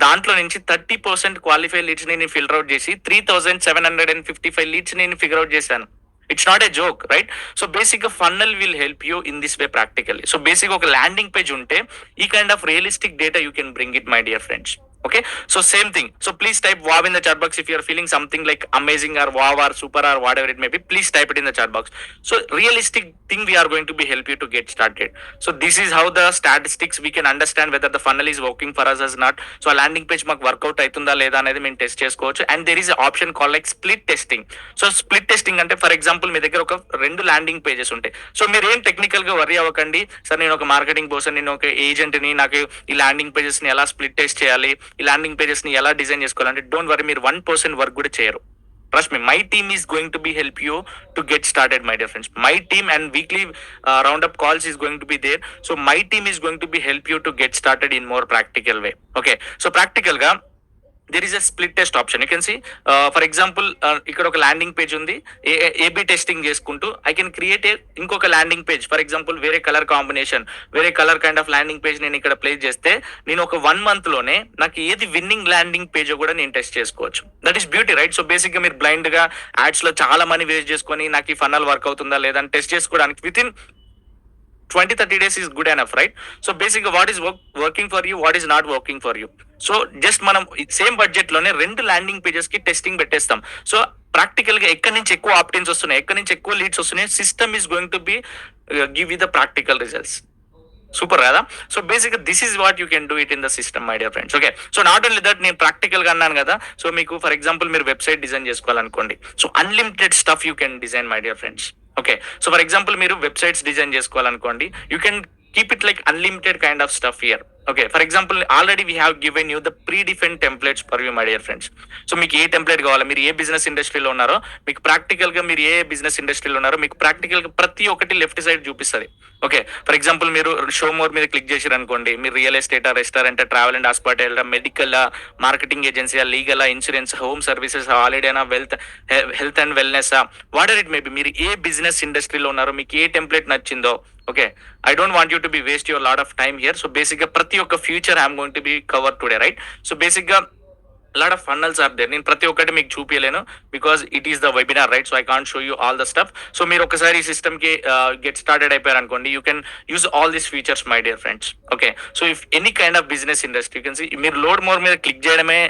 దాంట్లో నుంచి 30% క్వాలిఫై లీడ్స్ ని నేను ఫిల్టర్ అవుట్ చేసి 3,755 లీడ్స్ నేను ఫిగర్ అవుట్ చేశాను. It's not a joke, right? So basic గా funnel will help you in this way practically. So basic ఒక ల్యాండింగ్ పేజ్ ఉంటే ఈ kind of realistic data you can bring it, my dear friends. Okay, so same thing. So please type wow in the chat box if you are feeling something like amazing or wow or super or whatever it may be. Please type it in the chat box. So realistic thing we are going to be help you to get started. So this is how the statistics we can understand whether the funnel is working for us or not. So a landing page మాకు work out అవుతుందా లేదా అనేది మేము test చేసుకోవచ్చు. And there is a option called like split testing. So split testing అంటే for example మీ దగ్గర ఒక 2 ల్యాండింగ్ పేజెస్ ఉంటాయి. సో మీరు ఏం టెక్నికల్ గా వరీ అవ్వకండి. సార్ నేను ఒక మార్కెటింగ్ పర్సన్, నేను ఒక ఏజెంట్ ని, నాకు ఈ ల్యాండింగ్ పేజెస్ ని ఎలా స్ప్లిట్ టెస్ట్ చేయాలి, ఈ ల్యాండింగ్ పేజెస్ ని ఎలా డిజైన్ చేసుకోవాలంటే డోంట్ వరీ, మీరు 1% వర్క్ కూడా చేయరు. Trust me, my team is going to be help you to get started, my dear friends. My team and weekly roundup calls is going to be there. So my team is going to be help you to get started in more practical way. Okay, so practical ga there is a split test option. You can see for example ఇక్కడ ఒక landing page ఉంది, AB testing చేసుకుంటూ I can create ఇంకొక landing page. For example వేరే colour combination, వేరే colour kind of landing page నేను ఇక్కడ place చేస్తే నేను ఒక 1 month లోనే నాకు ఏది విన్నింగ్ ల్యాండింగ్ పేజ్ కూడా నేను టెస్ట్ చేసుకోవచ్చు. That is beauty, right? So basic గా మీరు బ్లైండ్ గా యాడ్స్ లో చాలా మనీ వేస్ట్ చేసుకొని నాకు ఈ ఫన్నల్ వర్క్ అవుతుందా లేదా అని టెస్ట్ చేసుకోవడానికి with in 20-30 days is good enough, right? So basically what is working for you, what is not working for you. So just మనం సేమ్ బడ్జెట్ లోనే 2 ల్యాండింగ్ పేజెస్ కి టెస్టింగ్ పెట్టేస్తాం. సో ప్రాక్టికల్ గా ఎక్కడి నుంచి ఎక్కువ ఆప్టిన్స్ వస్తున్నాయి, ఎక్కడి నుంచి ఎక్కువ లీడ్స్ వస్తున్నాయి, system is going to be give you the practical results. Super కదా? So basic this is what you can do it in the system, my dear friends. Okay, so not only that, నేను practical గా అన్నాను కదా. So మీకు for example మీరు website design చేసుకోవాలనుకోండి, so unlimited stuff you can design, my dear friends. Okay, so for example మీరు websites design చేసుకోవాలనుకోండి, you can keep it like unlimited kind of stuff here. Okay, for example, already we have given you the predefined templates for you, my dear friends. So మీకు ఏ template కావాలో, మీరు ఏ business ఇండస్ట్రీలో ఉన్నారో, మీకు ప్రాక్టికల్గా మీరు ఏ బిజినెస్ ఇండస్ట్రీలో ఉన్నారో మీకు ప్రాక్టికల్గా ప్రతి ఒక్కటి లెఫ్ట్ సైడ్ చూపిస్తుంది. ఓకే, ఫర్ ఎగ్జాంపుల్ మీరు షో మోర్ మీద క్లిక్ చేశారు అనుకోండి, మీరు real estate, restaurant, travel and hospital, medical, marketing agency, legal, insurance, home services, హాలిడేనా, health and wellness, what are it maybe, మీరు ఏ బిజినెస్ ఇండస్ట్రీలో ఉన్నారో, మీకు ఏ టెంప్లెట్ నచ్చిందో. Okay, I don't want you to be waste your lot of time here. So బేసిక్గా ప్రతి ఒక్క future I'm going to B cover today, right? So బేసిక్గా lot of funnels are there. నేను ప్రతి ఒక్కటి మీకు చూపించలేను because it is the webinar, right? So I can't show you all the stuff. So మీరు ఒకసారి ఈ సిస్టమ్ కి గెట్ స్టార్టెడ్ అయిపోయారు అనుకోండి, you can use all these features, my dear friends. Okay, so if any kind of business industry you can see, మీరు load more మీద click చేయడమే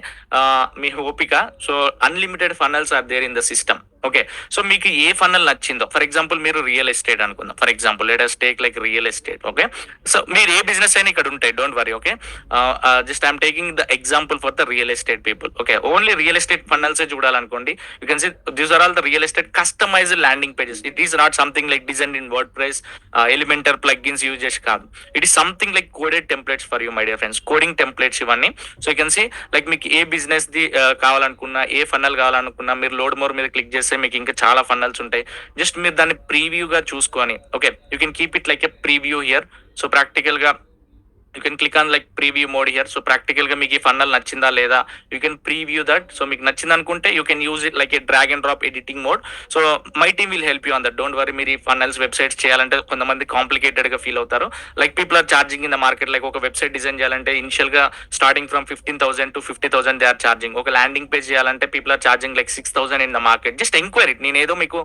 మీ ఓపిక. So unlimited ఫన్నల్స్ are there in the system. Okay, so మీకు ఏ funnel నచ్చిందో, for example మీరు real estate అనుకుందాం, for example let us take like real estate. Okay, so మీరు ఏ బిజినెస్ అయినా ఇక్కడ ఉంటాయి, don't worry. Okay, just I'm taking the example for the real estate people. Okay, only real estate ఫన్నల్సే చూడాలనుకోండి, you can see these are all the real estate customized landing pages. It is not something like design in WordPress, Elementor plugins use చేసి కాదు. It is something like coded templates for you, my dear friends. Coding templates ఇవన్నీ. So you can see like మీకు ఏ business the కావాలనుకున్నా, ఏ funnel కావాలనుకున్నా, మీరు load more మీద click చేస్తే మీకు ఇంకా చాలా ఫన్నల్స్ ఉంటాయి. జస్ట్ మీరు దాన్ని ప్రీవ్యూగా చూసుకొని, okay, you can keep it like a preview here. So ప్రాక్టికల్గా you can click on like preview mode here. So ప్రాక్టికల్గా మీకు ఈ ఫన్నల్ నచ్చిందా లేదా, you can preview that. So మీకు నచ్చింది అనుకుంటే you can use it like a drag and drop editing mode. So my team will help you on that, don't worry. మీరు ఈ ఫన్నల్స్ వెబ్సైట్స్ చేయాలంటే కొంతమంది కాంప్లికేటెడ్గా ఫీల్ అవుతారు. Like people are charging in the market. Like ఒక website design చేయాలంటే ఇనిషియల్గా starting from 15,000 to 50,000 they are charging. ఒక ల్యాండింగ్ పేజ్ చేయాలంటే people are charging like 6,000 in the market. Just enquiry, నేను ఏదో మీకు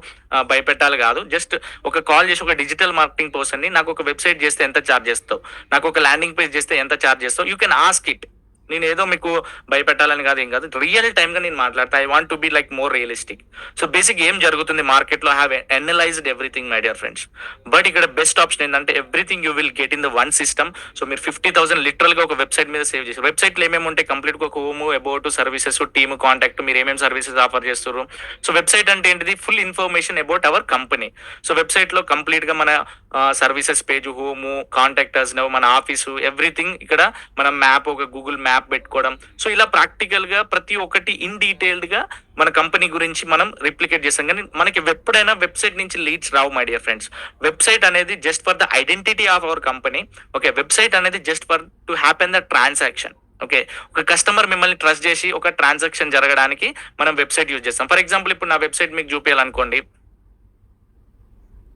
భయపెట్టాలి కాదు. జస్ట్ ఒక కాల్ చేసి ఒక డిజిటల్ మార్కెటింగ్ పర్సన్ని, నాకు ఒక వెబ్సైట్ చేస్తే ఎంత ఛార్జ్ చేస్తావు, నాకు ఒక ల్యాండింగ్ పేజ్ చేస్తే ఎంత ఛార్జ్ చేస్తావు, యూ కెన్ ఆస్క్ ఇట్. నేను ఏదో మీకు భయపెట్టాలని కాదు, ఏం కాదు, రియల్ టైమ్గా నేను మాట్లాడతా. I want to be like more realistic. So basic ఏం జరుగుతుంది మార్కెట్లో, have analysed everything, my dear friends. But ఇక్కడ బెస్ట్ ఆప్షన్ ఏంటంటే everything you will get in the one system. So మీరు 50,000 లిటరల్గా ఒక వెబ్సైట్ మీద సేవ్ చేస్తారు. వెబ్సైట్లో ఏమేమి ఉంటాయి, కంప్లీట్గా ఒక home, about, services, team, contact, మీరు ఏమేమి సర్వీసెస్ ఆఫర్ చేస్తారు. సో వెబ్సైట్ అంటే ఏంటిది, full information about our company. So వెబ్సైట్లో కంప్లీట్గా మన సర్వీసెస్ పేజ్, హోము, కాంటాక్టర్స్, మన ఆఫీసు, ఎవ్రీథింగ్. ఇక్కడ మన మ్యాప్, ఒక గూగుల్ మ్యాప్ పెట్టుకోవడం. సో ఇలా ప్రాక్టికల్ గా ప్రతి ఒక్కటి ఇన్ డీటెయిల్డ్ గా మన కంపెనీ గురించి మనం రిప్లికేట్ చేస్తాం. కానీ మనకి ఎప్పుడైనా వెబ్సైట్ నుంచి లీడ్స్ రావు, మై డియర్ ఫ్రెండ్స్. వెబ్సైట్ అనేది just for the identity of our company. Okay, website అనేది just for to happen the transaction. Okay, ఒక కస్టమర్ మిమ్మల్ని ట్రస్ట్ చేసి ఒక ట్రాన్సాక్షన్ జరగడానికి మనం వెబ్సైట్ యూజ్ చేస్తాం. ఫర్ ఎగ్జాంపుల్ ఇప్పుడు నా వెబ్సైట్ మీకు చూపించాలనుకోండి,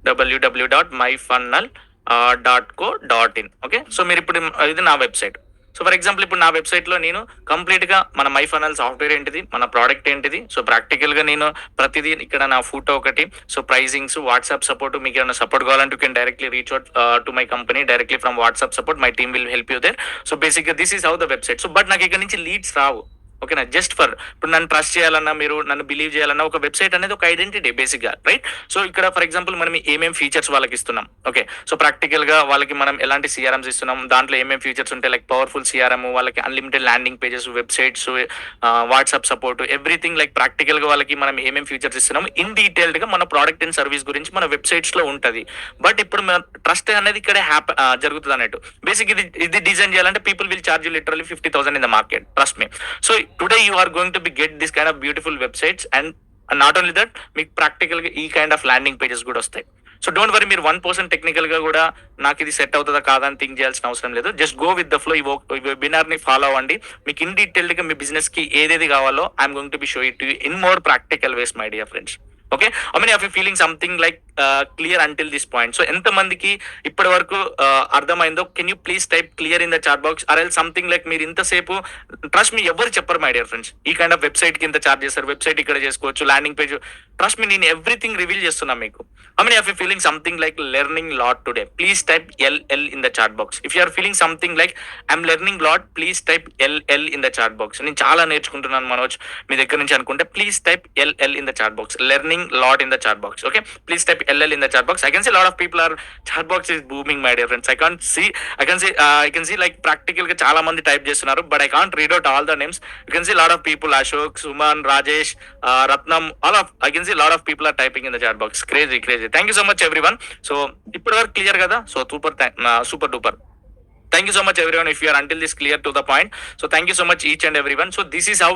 www.myfunnel.co.in. ఓకే, సో మీరు ఇప్పుడు ఇది నా వెబ్సైట్. సో ఫర్ ఎగ్జాంపుల్ ఇప్పుడు నా వెబ్సైట్లో నేను కంప్లీట్గా మన మై ఫన్నల్ సాఫ్ట్వేర్ ఏంటిది, మన ప్రోడక్ట్ ఏంటిది, సో ప్రాక్టికల్గా నేను ప్రతిదీ ఇక్కడ నా ఫోటో ఒకటి, సో ప్రైజింగ్స్, వాట్సాప్ సపోర్ట్, మీకు ఏమైనా సపోర్ట్ కావాలంటే you can directly reach out to my company directly from WhatsApp support. My team will help you there. So బేసిక్గా this is how the website. So but నాకు ఇక్కడ నుంచి leads రావు. ఓకేనా, just for ఇప్పుడు నన్ను ట్రస్ట్ చేయాలన్నా, మీరు నన్ను బిలీవ్ చేయాలన్నా, ఒక వెబ్సైట్ అనేది ఒక ఐడెంటిటీ బేసిక్గా, రైట్? సో ఇక్కడ ఫర్ ఎగ్జాంపుల్ మనం ఏమేమి ఫీచర్స్ వాళ్ళకి ఇస్తున్నాం. ఓకే, సో ప్రాక్టికల్గా వాళ్ళకి మనం ఎలాంటి సిఆర్ఎంస్ ఇస్తున్నాం, దాంట్లో ఏమేమి ఫీచర్స్ ఉంటాయి, లైక్ పవర్ఫుల్ సిఆర్ఎం, వాళ్ళకి unlimited landing pages, websites, WhatsApp support, everything. Like ప్రాక్టికల్గా వాళ్ళకి మనం ఏమేమి ఫీచర్స్ ఇస్తున్నాం ఇన్ డీటెయిల్డ్గా మన ప్రోడక్ట్ అండ్ సర్వీస్ గురించి మన వెబ్సైట్స్లో ఉంటుంది. బట్ ఇప్పుడు మన ట్రస్ట్ అనేది ఇక్కడే జరుగుతుంది అన్నట్టు. బేసిక్ ఇది డిజైన్ చేయాలంటే people will charge literally 50,000 in the market, trust me. So today you are going to be get this kind of beautiful websites, and not only that మీకు ప్రాక్టికల్ గా ఈ కైండ్ ఆఫ్ ల్యాండింగ్ పేజెస్ కూడా వస్తాయి. So don't worry, మీరు 1% technical గా కూడా నాకు ఇది సెట్ అవుతుందా కాదా అని థింక్ చేయాల్సిన అవసరం లేదు. Just go with the flow. ఈ వెబినార్ ని ఫాలో అవ్వండి. మీకు ఇన్ డీటెయిల్డ్ గా మీ బిజినెస్ కి ఏదేది కావాలో I'm going to be show it to you in more practical ways, my dear friends. Okay, I mean of you feeling something like clear until this point. So ఎంత మందికి ఇప్పటి వరకు అర్థమైందో, can you please type clear in the chat box, or L something like మీరు ఇంతసేపు trust me ఎవరు చెప్పరు, my dear friends. ఈ కైండ్ ఆఫ్ వెబ్సైట్ కి ఇంత చార్జ్ చేస్తారు, వెబ్సైట్ ఇక్కడ చేసుకోవచ్చు, ల్యాండింగ్ పేజ్, ట్రస్ట్ మీ, నేను ఎవ్రీథింగ్ రివీల్ చేస్తున్నా మీకు. I mean of you feeling something like learning lot today, please type LL in the chat box. If you are feeling something like I'm learning lot, please type LL in the chat box. నేను చాలా నేర్చుకుంటున్నాను మనోజ్ మీ దగ్గర నుంచి అనుకుంటే, please type LL in the chat box. Learning booming lot in the chat box. Okay, please type LL in the chat box. I can see a lot of people are chat box is booming, my dear friends. I can see like practical గా చాలా మంది type చేస్తున్నారు, but I can't read out all the names. You can see lot of people, Ashok, Suman, Rajesh, Ratnam, all of I can see lot of people are typing in the chat box. Crazy. Thank you so much everyone. So ఇప్పటి వరకు clear కదా? So super duper. Thank you so much everyone if you are until this clear to the point. So thank you so much each and everyone. So this is how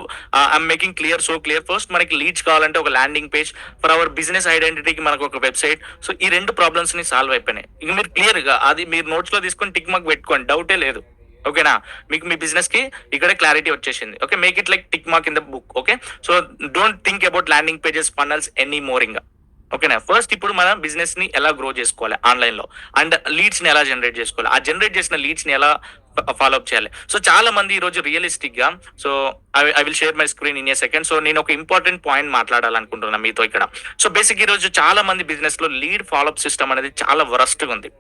I'm making clear, so clear. First మనకి leads కావాలంటే ఒక landing page, for our business ఐడెంటిటీకి మనకు ఒక website. So ఈ రెండు problems ని solve అయిపోయినాయి. ఇక మీరు క్లియర్ గా అది మీరు నోట్స్ లో తీసుకొని టిక్ మార్క్ పెట్టుకోండి, డౌటే లేదు. ఓకేనా? మీకు మీ బిజినెస్ కి ఇక్కడే క్లారిటీ వచ్చేసింది. Okay, make it like tick mark in the book. Okay, so don't think about landing pages, funnels any more. ఇంకా ఓకేనా? ఫస్ట్ ఇప్పుడు మనం బిజినెస్ ని ఎలా గ్రో చేసుకోవాలి ఆన్లైన్ లో, అండ్ లీడ్స్ ని ఎలా జనరేట్ చేసుకోవాలి, ఆ జనరేట్ చేసిన లీడ్స్ ని ఎలా ఫాలో అప్ చేయాలి. సో చాలా మంది ఈ రోజు రియలిస్టిక్ గా, so I will share my screen in a second. So నేను ఒక ఇంపార్టెంట్ పాయింట్ మాట్లాడాలనుకుంటున్నాను మీతో ఇక్కడ. సో బేసిక్ ఈ రోజు చాలా మంది బిజినెస్ లో లీడ్ ఫాలో అప్ సిస్టమ్ అనేది చాలా వరస్ట్ గా ఉంది.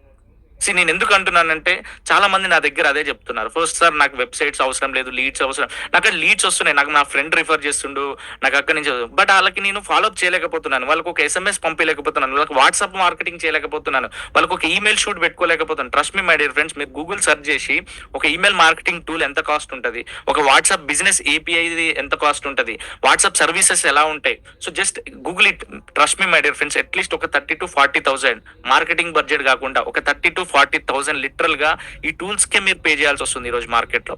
నేను ఎందుకు అంటున్నానంటే చాలా మంది నా దగ్గర అదే చెప్తున్నారు. ఫస్ట్ సార్ నాకు వెబ్సైట్స్ అవసరం లేదు, లీడ్స్ అవసరం. నాకు లీడ్స్ వస్తున్నాయి, నాకు నా ఫ్రెండ్ రిఫర్ చేస్తుండు, నాకు అక్కడి నుంచి, బట్ వాళ్ళకి నేను ఫాలో అప్ చేయలేకపోతున్నాను, వాళ్ళకి ఒక SMS పంపించలేకపోతున్నాను, వాళ్ళకి వాట్సాప్ మార్కెటింగ్ చేయలేకపోతున్నాను, వాళ్ళకి ఒక ఈమెయిల్ షూట్ పెట్టుకోలేకపోతున్నాను. Trust me my dear friends, మీరు గూగుల్ సెర్చ్ చేసి ఒక ఈమెయిల్ మార్కెటింగ్ టూల్ ఎంత కాస్ట్ ఉంటుంది, ఒక వాట్సాప్ బిజినెస్ API ఎంత కాస్ట్ ఉంటుంది, వాట్సాప్ సర్వీసెస్ ఎలా ఉంటాయి, so just Google it. Trust me my dear friends, at least ఒక 30,000 to 40,000 మార్కెటింగ్ బడ్జెట్ కాకుండా ఒక 30,000 to 40,000 లిటరల్ గా ఈ టూల్స్ కే మీరు పే చేయాల్సి వస్తుంది ఈ రోజు మార్కెట్ లో.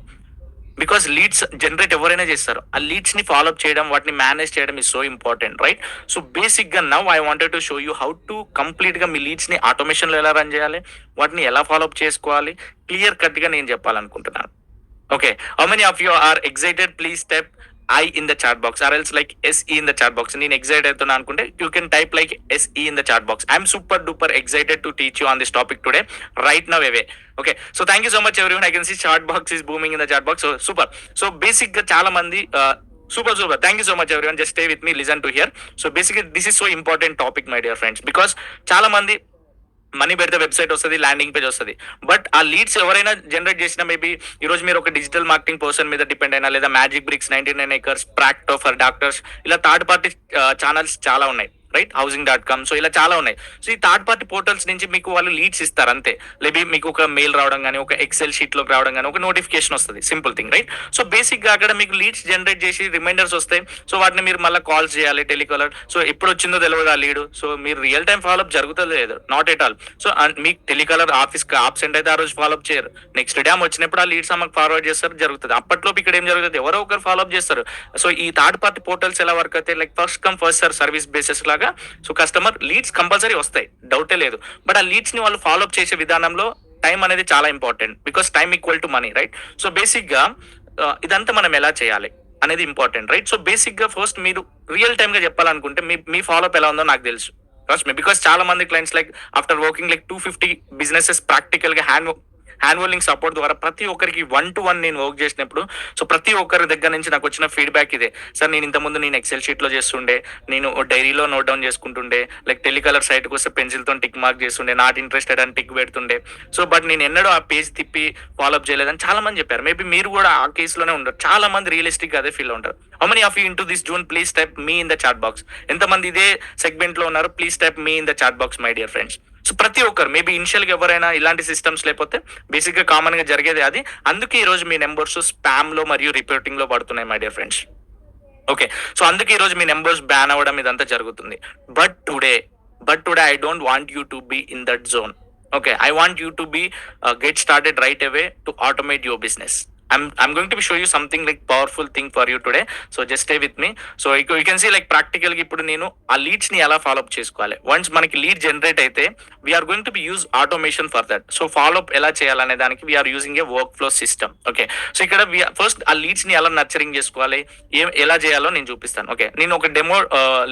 బికాస్ లీడ్స్ జనరేట్ ఎవరైనా చేస్తారు, ఆ లీడ్స్ ని ఫాలో అప్ చేయడం, వాటిని మేనేజ్ చేయడం is so important, right? So basic గా now I wanted to show you how to complete గా మీ లీడ్స్ ని ఆటోమేషన్ లో ఎలా రన్ చేయాలి, వాటిని ఎలా ఫాలో అప్ చేసుకోవాలి, క్లియర్ కట్ గా నేను చెప్పాలనుకుంటున్నాను. Okay, how many of you are excited? Please type I in the chat box or else like SE in the chat box. నేను ఎక్సైటెడ్ అవుతున్నా అనుకుంటే you can type like SE in the chat box. I'm super duper excited to teach you on this topic today right now away. Okay, so thank you so much everyone. I can see chat box is booming in the chat box. So super. So basic గా చాలా మంది super. Thank you so much everyone. Just stay with me, listen to here. So basically this is so important topic my dear friends, because చాలా మంది money పెడితే website వస్తుంది, landing page వస్తుంది, but ఆ leads ఎవరైనా జనరేట్ చేసినా, maybe ఈ రోజు మీరు ఒక డిజిటల్ మార్కెటింగ్ పర్సన్ మీద డిపెండ్ అయినా, లేదా MagicBricks, 99 acres, Practo for doctors, ఇలా థర్డ్ పార్టీ ఛానల్స్ చాలా ఉన్నాయి, రైట్? housing.com, సో ఇలా చాలా ఉన్నాయి. సో ఈ థర్డ్ పార్టీ పోర్టల్స్ నుంచి మీకు వాళ్ళు లీడ్స్ ఇస్తారు అంతే. లేబీ మీకు ఒక మెయిల్ రావడం కానీ, ఒక ఎక్సెల్ షీట్ లోకి రావడం కానీ, ఒక నోటిఫికేషన్ వస్తుంది, simple thing, right? So basic గా అక్కడ మీకు లీడ్స్ జనరేట్ చేసి రిమైండర్స్ వస్తాయి. సో వాటిని మీరు మళ్ళీ కాల్స్ చేయాలి, టెలికాలర్. సో ఎప్పుడు వచ్చిందో తెలియదు ఆ లీడ్. సో మీరు రియల్ టైం ఫాలోఅప్ జరుగుతుంది లేదు, నాట్ ఎట్ ఆల్. సో మీకు టెలికాలర్ ఆఫీస్ ఆబ్సెంట్ అయితే ఆ రోజు ఫాలోఅప్ చేయరు. నెక్స్ట్ డే వచ్చినప్పుడు ఆ లీడ్స్ మాకు ఫార్వర్డ్ చేస్తారు, జరుగుతుంది. అప్పట్లోపు ఇక్కడ ఏం జరుగుతుంది, ఎవరో ఒకరు ఫాలోఅప్ చేస్తారు. సో ఈ థర్డ్ పార్టీ పోర్టల్స్ ఎలా వర్క్ అయితే like first come first serve service basis లాగా. సో కస్టమర్ లీడ్స్ కంపల్సరీ వస్తాయి, డౌటే లేదు. బట్ ఆ లీడ్స్ ని వాళ్ళు ఫాలోఅప్ చేసే విధానంలో టైం అనేది చాలా important, because time equal to money, right? So basic గా ఇదంతా మనం ఎలా చేయాలి అనేది ఇంపార్టెంట్, రైట్? సో బేసిక్ గా ఫస్ట్ మీరు రియల్ టైమ్ గా చెప్పాలనుకుంటే మీ ఫాలోఅప్ ఎలా ఉందో నాకు తెలుసు, ట్రస్ట్ మీ. బికాస్ చాలా మంది clients like after working like 250 businesses practical గా హ్యాండ్ హోల్డింగ్ సపోర్ట్ ద్వారా ప్రతి ఒక్కరికి 1-to-1 నేను వర్క్ చేసినప్పుడు, సో ప్రతి ఒక్కరి దగ్గర నుంచి నాకు వచ్చిన ఫీడ్బ్యాక్ ఇదే. సార్ నేను ఇంతకుముందు నేను ఎక్సెల్ షీట్ లో చేస్తుండే, నేను డైరీలో నోట్ డౌన్ చేసుకుంటుండే, లైక్ టెలికాలర్ సైట్కి వస్తే పెన్సిల్ తో టిక్ మార్క్ చేస్తుండే, నాట్ ఇంట్రెస్టెడ్ అని టిక్ పెడుతుండే. సో బట్ నేను ఎన్నడూ ఆ పేజ్ తిప్పి ఫాలోఅప్ చేయలేదని చాలా మంది చెప్పారు. మేబీ మీరు కూడా ఆ కేసులోనే ఉంటారు. చాలా మంది రియలిస్టిక్ గా అదే ఫీల్ ఉంటారు. How many of you into this zone? Please type me in the chat box. ఎంతమంది ఇదే సెగ్మెంట్ లో ఉన్నారు? Please type me in the chat box my dear friends. So ప్రతి ఒక్కరు మేబీ ఇనిషియల్ గా ఎవరైనా ఇలాంటి సిస్టమ్స్ లేకపోతే బేసిక్ గా కామన్ గా జరిగేది అది. అందుకే ఈ రోజు మీ నెంబర్స్ స్పామ్ లో మరియు రిపోర్టింగ్ లో పడుతున్నాయి my dear friends. Okay, so అందుకే ఈ రోజు మీ నెంబర్స్ బ్యాన్ అవ్వడం ఇదంతా జరుగుతుంది. But today I don't want you to be in that zone. Okay, I want you to be get started right away to automate your business. I'm going to show you something like powerful thing for you today. So just stay with me. So you can see like practical గా ఇప్పుడు నేను ఆ leads ని ఎలా follow up చేసుకోవాలి. Once మనకి lead generate అయితే we're going to be use automation for that. So follow up ఎలా చేయాలనే దానికి we're using a workflow system. Okay, so ఇక్కడ ఫస్ట్ ఆ లీడ్స్ ని ఎలా నర్చరింగ్ చేసుకోవాలి, ఎలా చేయాలో నేను చూపిస్తాను. ఓకే, నేను ఒక డెమో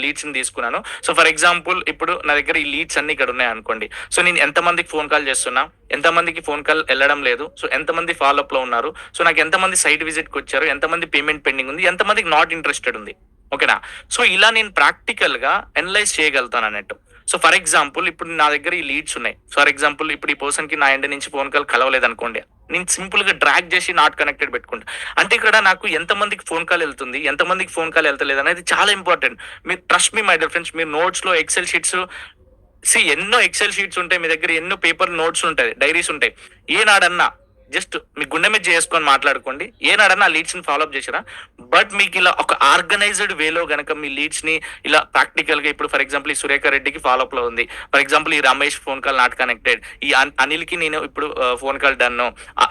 లీడ్స్ ని తీసుకున్నాను. సో ఫర్ ఎగ్జాంపుల్ ఇప్పుడు నా దగ్గర ఈ లీడ్స్ అన్ని ఇక్కడ ఉన్నాయి అనుకోండి. సో నేను ఎంతమందికి ఫోన్ కాల్ చేస్తున్నా, ఎంతమందికి ఫోన్ కాల్ వెళ్ళడం లేదు, సో ఎంతమంది ఫాలోఅప్ లో ఉన్నారు, సో నాకు ఎంతమంది సైట్ విజిట్ కి వచ్చారు, ఎంతమంది పేమెంట్ పెండింగ్ ఉంది, ఎంతమందికి నాట్ ఇంట్రెస్టెడ్ ఉంది. ఓకేనా? సో ఇలా నేను ప్రాక్టికల్ గా అనలైజ్ చేయగలుగుతాను అన్నట్టు. సో ఫర్ ఎగ్జాంపుల్ ఇప్పుడు నా దగ్గర ఈ లీడ్స్ ఉన్నాయి. ఫర్ ఎగ్జాంపుల్ ఇప్పుడు ఈ పర్సన్ కి నా ఎండ్ నుంచి ఫోన్ కాల్ కలవలేదు అనుకోండి, నేను సింపుల్‌గా డ్రాగ్ చేసి నాట్ కనెక్టెడ్ పెట్టుకుంటా. అంటే ఇక్కడ నాకు ఎంతమందికి ఫోన్ కాల్ ఎళ్తుంది, ఎంతమందికి ఫోన్ కాల్ ఎళ్తలేదు అనేది చాలా ఇంపార్టెంట్. మీరు trust me my dear friends, మీరు నోట్స్‌లో ఎక్సెల్ షీట్స్ ఎన్నో ఎక్సెల్ షీట్స్ ఉంటాయి. మీ దగ్గర ఎన్నో పేపర్ నోట్స్ ఉంటాయి. డైరీస్ ఉంటాయి. ఏనాడన్నా జస్ట్ మీ గుండె మీద చేసుకొని మాట్లాడుకోండి. ఏనాడన్నా ఆ లీడ్స్‌ని ఫాలో అప్ చేసిరా? బట్ మీకు ఇలా ఒక ఆర్గనైజ్డ్ వేలో గనక మీ లీడ్స్‌ని ఇలా ప్రాక్టికల్‌గా ఇప్పుడు ఫర్ ఎగ్జాంపుల్ ఈ సురేఖ రెడ్డికి ఫాలో అప్‌లో ఉంది. ఫర్ ఎగ్జాంపుల్ ఈ Ramesh phone call not connected. ఈ అనిల్‌కి నేను ఇప్పుడు ఫోన్ కాల్ డన్ను.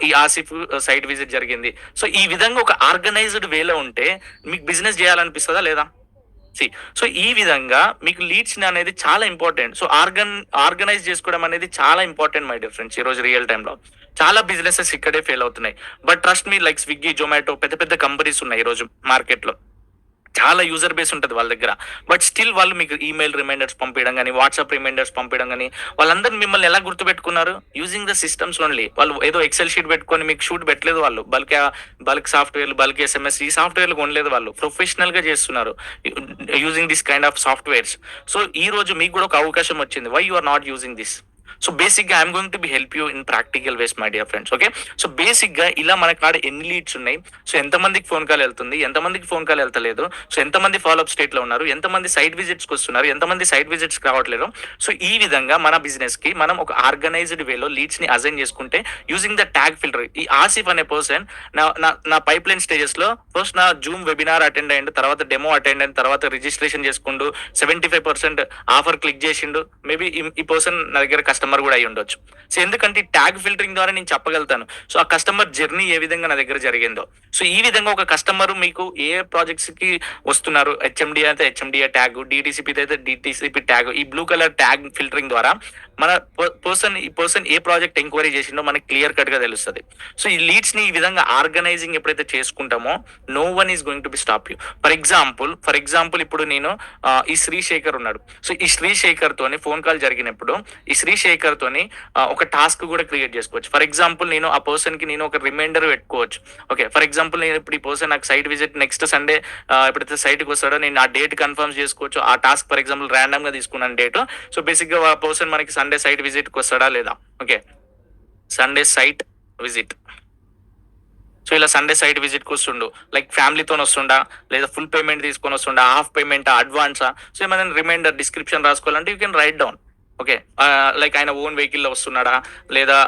ఈ ఆసిఫ్ సైట్ విజిట్ జరిగింది. సో ఈ విధంగా ఒక ఆర్గనైజ్డ్ వేలో ఉంటే మీకు బిజినెస్ చేయాలనిపిస్తదా లేదా? సి సో ఈ విధంగా మీకు లీడ్స్ అనేది చాలా ఇంపార్టెంట్. సో ఆర్గనైజ్ చేసుకోవడం అనేది చాలా ఇంపార్టెంట్ మై డియర్ ఫ్రెండ్స్. ఈ రోజు రియల్ టైమ్ లో చాలా బిజినెసెస్ ఇక్కడే ఫెయిల్ అవుతున్నాయి. But trust me, like Swiggy, Zomato పెద్ద పెద్ద కంపెనీస్ ఉన్నాయి ఈ రోజు మార్కెట్ లో. చాలా యూజర్ బేస్ ఉంటది వాళ్ళ దగ్గర. బట్ స్టిల్ వాళ్ళు మీకు ఈమెయిల్ రిమైండర్స్ పంపియడం గాని, వాట్సాప్ రిమైండర్స్ పంపియడం గాని, వాళ్ళందరూ మిమ్మల్ని ఎలా గుర్తుపెట్టుకున్నారు? Using the systems only. వాళ్ళు ఏదో ఎక్సెల్ షీట్ పెట్టుకొని మీకు షూట్ పెట్టలేదు వాళ్ళు. బల్క్ సాఫ్ట్‌వేర్‌లు, బల్క్ ఎస్ఎంఎస్ ఈ సాఫ్ట్‌వేర్‌లు కొనలేదు వాళ్ళు. ప్రొఫెషనల్‌గా చేస్తున్నారు. Using this kind of softwares. So ఈ రోజు మీకు కూడా ఒక అవకాశం వచ్చింది. Why you are not using this? So బేసిక్‌గా I'm going to be help you in practical ways my dear friends. Okay. So బేసిక్‌గా ఇలా మన కాడ ఎన్ని లీడ్స్ ఉన్నాయి? సో ఎంతమందికి ఫోన్ కాల్ ఎళ్తుంది? ఎంతమందికి ఫోన్ కాల్ ఎళ్తలేదు? సో ఎంతమంది ఫాలో అప్ స్టేట్‌లో ఉన్నారు? ఎంతమంది సైట్ విజిట్స్‌కి వస్తున్నారు? ఎంతమంది సైట్ విజిట్స్‌కి రావట్లేదు? సో ఈ విధంగా మన బిజినెస్‌కి మనం ఒక ఆర్గనైజ్డ్ వేలో లీడ్స్‌ని అసైన్ చేసుకుంటే యూజింగ్ ద ట్యాగ్ ఫిల్టర్. ఈ ఆసిఫ్ అనే పర్సన్ నా నా నా పైప్‌లైన్ స్టేజెస్‌లో ఫస్ట్ నా జూమ్ వెబినార్ అటెండ్ అయ్యిండు. తర్వాత డెమో అటెండ్ అయిన తర్వాత రిజిస్ట్రేషన్ చేసుకుండు. 75% ఆఫర్ క్లిక్ చేసిండు. మేబీ ఈ పర్సన్ నా దగ్గర కస్టమర్ కూడా అయి ఉండొచ్చు. సో ఎందుకంటే ఈ ట్యాగ్ ఫిల్టరింగ్ ద్వారా నేను చెప్పగలుగుతాను. సో ఆ కస్టమర్ జర్నీ ఏ విధంగా నా దగ్గర జరిగిందో. సో ఈ విధంగా ఒక కస్టమర్ మీకు ఏ ప్రాజెక్ట్స్ కి వస్తున్నారు, హెచ్ఎండి అయితే హెచ్ఎండిఏ ట్యాగ్, డిటిసిపి అయితే డిటిసిపి ట్యాగ్, ఈ బ్లూ కలర్ ట్యాగ్ ఫిల్టరింగ్ ద్వారా మన ఈ పర్సన్ ఏ ప్రాజెక్ట్ ఎంక్వైరీ చేసిండో మనకి క్లియర్ కట్ గా తెలుస్తుంది. సో ఈ లీడ్స్ ని ఈ విధంగా ఆర్గనైజింగ్ ఎప్పుడైతే చేసుకుంటామో no one is going to be stop you. For example ఇప్పుడు నేను ఈ శ్రీశేఖర్ ఉన్నాడు. సో ఈ శ్రీశేఖర్ తోని ఫోన్ కాల్ జరిగినప్పుడు ఈ శ్రీశేఖర్ తోని ఒక టాస్క్ కూడా క్రియేట్ చేసుకోవచ్చు. ఫర్ ఎగ్జాంపుల్ నేను ఆ పర్సన్ కి నేను ఒక రిమైండర్ పెట్టుకోవచ్చు. ఓకే, ఫర్ ఎగ్జాంపుల్ నేను ఇప్పుడు ఈ పర్సన్ నాకు సైట్ విజిట్ నెక్స్ట్ సండే ఎప్పుడైతే సైట్ కి వస్తాడో నేను ఆ డేట్ కన్ఫర్మ్ చేసుకోవచ్చు. ఆ టాస్క్ ఫర్ ఎగ్జాంపుల్ ర్యాండమ్ గా తీసుకున్నాను డేట్. సో బేసిక్ గా ఆ పర్సన్ మనకి సండే సైట్ విజిట్ కి వస్తాడా లేదా? Okay, Sunday site visit. So ఇలా సండే సైట్ విజిట్ కి వస్తుండు, లైక్ ఫ్యామిలీతో వస్తుండా, లేదా ఫుల్ పేమెంట్ తీసుకొని వస్తుండా, హాఫ్ పేమెంట్, అడ్వాన్సా? సో ఏమైనా రిమైండర్ డిస్క్రిప్షన్ రాసుకోవాలంటే you can write down. Okay, like ఆయన ఓన్ వెహికల్లో వస్తున్నాడా, లేదా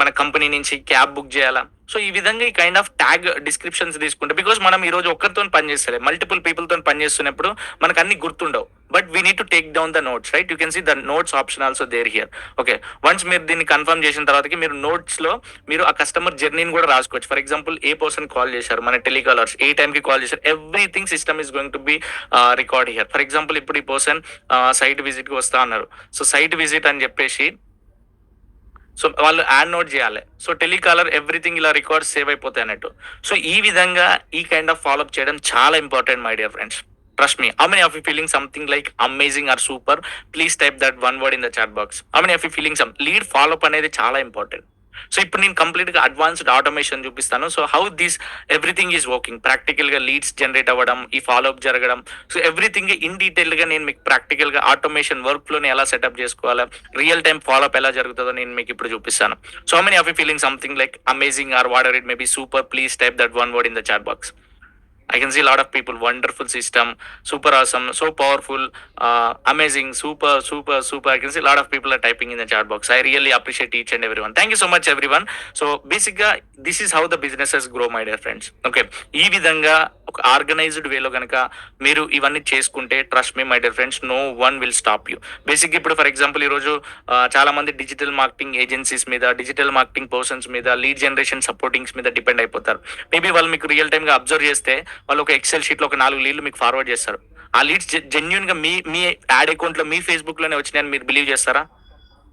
మన కంపెనీ నుంచి క్యాబ్ బుక్ చేయాలా? సో ఈ విధంగా ఈ కైండ్ ఆఫ్ ట్యాగ్ డిస్క్రిప్షన్స్ తీసుకుంటే, బికాస్ మనం ఈ రోజు ఒక్కరితో పనిచేస్తలే, మల్టిపుల్ పీపుల్ తో పనిచేస్తున్నప్పుడు మనకు అన్ని గుర్తుండవు. But we need to take down the notes, right? You can see the notes option also there here. Okay, once మీరు దీన్ని కన్ఫర్మ్ చేసిన తర్వాతకి మీరు నోట్స్ లో మీరు ఆ కస్టమర్ జర్నీని కూడా రాసుకోవచ్చు. For example A person call చేశారు, మన టెలికాలర్స్ ఏ టైం కి కాల్ చేశారు, everything system is going to B record here. For example ఇప్పుడు ఈ పర్సన్ సైట్ విజిట్ కి వస్తా అన్నారు. సో సైట్ విజిట్ అని చెప్పేసి సో వాళ్ళు యాడ్ నోట్ చేయాలి. సో టెలికాలర్ ఎవ్రీథింగ్ ఇలా రికార్డ్స్ సేవ్ అయిపోతాయి అన్నట్టు. సో ఈ విధంగా ఈ కైండ్ ఆఫ్ ఫాలోఅప్ చేయడం చాలా important my dear friends. Trust me. How many of you feeling something like amazing or super? Please type that one word in the chat box. How many of you feeling some lead follow up అనేది చాలా important. So ఇప్పుడు నేను complete గా advanced automation చూపిస్తాను. So how this everything is working, practical గా leads generate అవ్వడం, ఈ follow up జరగడం, సో ఎవ్రీథింగ్ ఇన్ డీటెయిల్ గా నేను మీకు ప్రాక్టికల్ గా ఆటోమేషన్ వర్క్ ఫ్లోని ఎలా సెటప్ చేసుకోవాలా, రియల్ టైం ఫాలోఅప్ ఎలా జరుగుతుందో నేను మీకు ఇప్పుడు చూపిస్తాను. So how many of you feeling something like amazing or whatever it may be super? Please type that one word in the chat box. I can see a lot of people. Wonderful system, super awesome, so powerful, amazing, super, super, super. I can see a lot of people are typing in the chat box. I really appreciate each and everyone. Thank you so much, everyone. So basically, this is how the businesses grow, my dear friends. Okay, ఈ విధంగా ఒక organised వేలో కనుక మీరు ఇవన్నీ చేసుకుంటే trust me my dear friends, no one will stop you. Basic ఇప్పుడు for example ఈరోజు చాలా మంది డిజిటల్ మార్కెటింగ్ ఏజెన్సీస్ మీద, డిజిటల్ మార్కెటింగ్ పర్సన్స్ మీద, లీడ్ జనరేషన్ సపోర్టింగ్స్ మీద డిపెండ్ అయిపోతారు. మేబీ వాళ్ళు మీకు రియల్ టైమ్ గా అబ్జర్వ్ చేస్తే వాళ్ళు ఒక ఎక్సెల్ షీట్ లో ఒక 4 లీడ్లు మీకు ఫార్వర్డ్ చేస్తారు. ఆ లీడ్స్ జెన్యున్ గా మీ యాడ్ అకౌంట్ లో మీ ఫేస్బుక్ లోనే వచ్చినాయని మీరు బిలీవ్ చేస్తారా?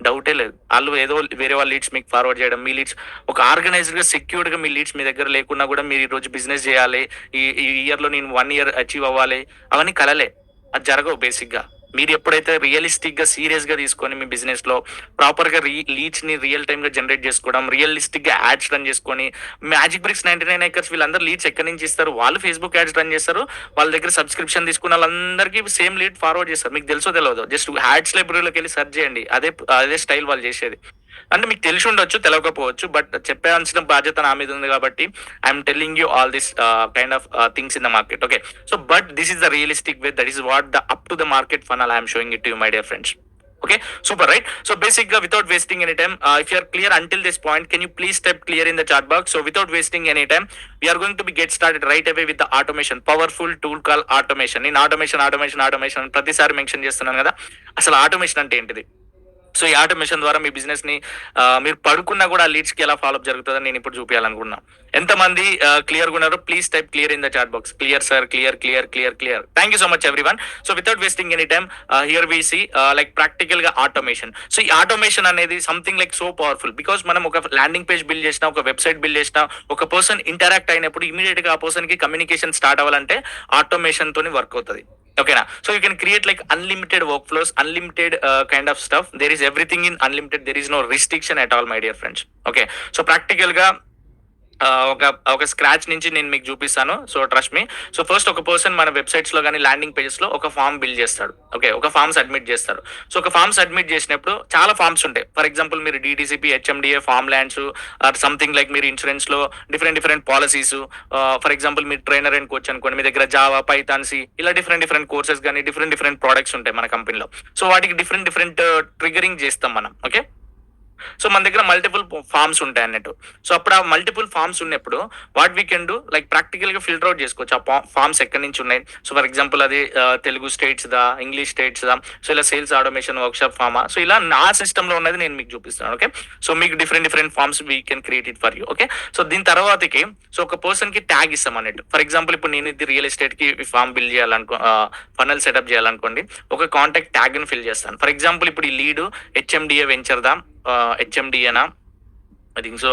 డౌటే లేదు. వాళ్ళు ఏదో వేరే వాళ్ళ లీడ్స్ మీకు ఫార్వర్డ్ చేయడం, మీ లీడ్స్ ఒక ఆర్గనైజ్డ్ గా సెక్యూర్డ్ గా మీ లీడ్స్ మీ దగ్గర లేకున్నా కూడా మీరు ఈ రోజు బిజినెస్ చేయాలి, ఈ ఇయర్ లో నేను 1 year అచీవ్ అవ్వాలి, అవన్నీ కలలే. అది జరగవు. బేసిక్ గా మీరు ఎప్పుడైతే రియలిస్టిక్ గా సీరియస్ గా తీసుకొని మీ బిజినెస్ లో ప్రాపర్ గా లీడ్స్ ని రియల్ టైమ్ గా జనరేట్ చేసుకోవడం, రియలిస్టిక్ గా యాడ్స్ రన్ చేసుకొని, మ్యాజిక్ బ్రిక్స్ 99 acres వీళ్ళందరూ లీడ్స్ ఎక్కడి నుంచి ఇస్తారు? వాళ్ళు ఫేస్బుక్ యాడ్స్ రన్ చేస్తారు. వాళ్ళ దగ్గర సబ్స్క్రిప్షన్ తీసుకున్న వాళ్ళందరికీ సేమ్ లీడ్ ఫార్వర్డ్ చేస్తారు. మీకు తెలుసో తెలియదు, జస్ట్ యాడ్స్ లైబ్రరీలోకి వెళ్ళి సెర్చ్ చేయండి. అదే స్టైల్ వాళ్ళు చేసేది. అంటే మీకు తెలిసి ఉండొచ్చు, తెలవకపోవచ్చు. బట్ చెప్పాల్సిన బాధ్యత నా మీద ఉంది కాబట్టి I'm telling you all this kind of things in the market. Okay. So but this is the realistic way. That is what the up to the market funnel I'm showing it to you my dear friends. Okay, super, right? So basically, without wasting any time, if you are clear until this point, can you please step clear in the chat box? So without wasting any time, we are going to be get started right away with the automation, powerful tool called automation. In automation ప్రతిసారి mention చేస్తున్నాను కదా, అసలు automation అంటే ఏంటిది? So ఈ automation ద్వారా మీ business ని మీరు పడుకున్నా కూడా లీడ్స్ కి ఎలా ఫాలోఅప్ జరుగుతుందని నేను ఇప్పుడు చూపించాలనుకున్నా. ఎంతమంది క్లియర్ గా ఉన్నారు? Please type clear in the chat box. Clear sir, clear clear clear clear. Thank you so much everyone. So without wasting any time, here we see like practical గా automation. So ఈ automation అనేది something like so powerful, because మనం ఒక landing page build చేసినా, ఒక website build చేసినా, ఒక person interact అయినప్పుడు ఇమీడియట్ గా ఆ పర్సన్ కి కమ్యూనికేషన్ స్టార్ట్ అవ్వాలంటే ఆటోమేషన్ తోని వర్క్ అవుతుంది. ఓకేనా? So you can create like unlimited workflows, unlimited kind of stuff. There is everything in unlimited. There is no restriction at all my dear friends. Okay. So practical గా ఒక scratch నుంచి నేను మీకు చూపిస్తాను. So trust me. So first ఒక person మన websites లో కానీ ల్యాండింగ్ పేజెస్ లో ఒక ఫామ్ బిల్డ్ చేస్తాడు. ఓకే, ఒక ఫామ్ సబ్మిట్ చేస్తారు. సో ఒక ఫామ్ సబ్మిట్ చేసినప్పుడు చాలా ఫామ్స్ ఉంటాయి. ఫర్ ఎగ్జాంపుల్ మీరు DTCP, HMDA, form lands are something like మీరు ఇన్సూరెన్స్ లో డిఫరెంట్ పాలసీస్. ఫర్ ఎగ్జాంపుల్ మీరు ట్రైనర్ అండ్ కోచ్ అనుకోండి, మీ దగ్గర జావా, పైథాన్, సి ఇలా డిఫరెంట్ కోర్సెస్ కానీ డిఫరెంట్ ప్రోడక్ట్స్ ఉంటాయి మన కంపెనీలో. సో వాటికి డిఫరెంట్ ట్రిగరింగ్ చేస్తాం మనం. ఓకే. సో మన దగ్గర మల్టిపుల్ ఫార్మ్స్ ఉంటాయి అన్నట్టు. సో అప్పుడు ఆ మల్టిపుల్ ఫార్మ్స్ ఉన్నప్పుడు what we can do like practical గా ఫిల్టర్ అవుట్ చేసుకోవచ్చు ఆ ఫార్మ్స్ ఎక్కడి నుంచి ఉన్నాయి. సో ఫర్ ఎగ్జాంపుల్ అది తెలుగు స్టేట్స్ దా, ఇంగ్లీష్ స్టేట్స్ దా, సో ఇలా సేల్స్ ఆటోమేషన్ వర్క్షాప్ ఫార్మా. సో ఇలా నా సిస్టమ్ లో ఉన్నది నేను మీకు చూపిస్తాను. ఓకే. సో మీకు different forms we can create it for you. Okay. So దీని తర్వాతకి సో ఒక పర్సన్ కి ట్యాగ్ ఇస్తాం అన్నట్టు. ఫర్ ఎగ్జాంపుల్ ఇప్పుడు నేను ఇది రియల్ ఎస్టేట్ కి ఫార్మ్ బిల్డ్ చేయాలనుకో, ఫనల్ సెటప్ చేయాలనుకోండి, ఒక కాంటాక్ట్ ట్యాగ్ ని ఫిల్ చేస్తాను. ఫర్ ఎగ్జాంపుల్ ఇప్పుడు ఈ లీడ్ హెచ్ఎండిఏ వెంచర్ దా, హెచ్ఎండిఏనా, I think so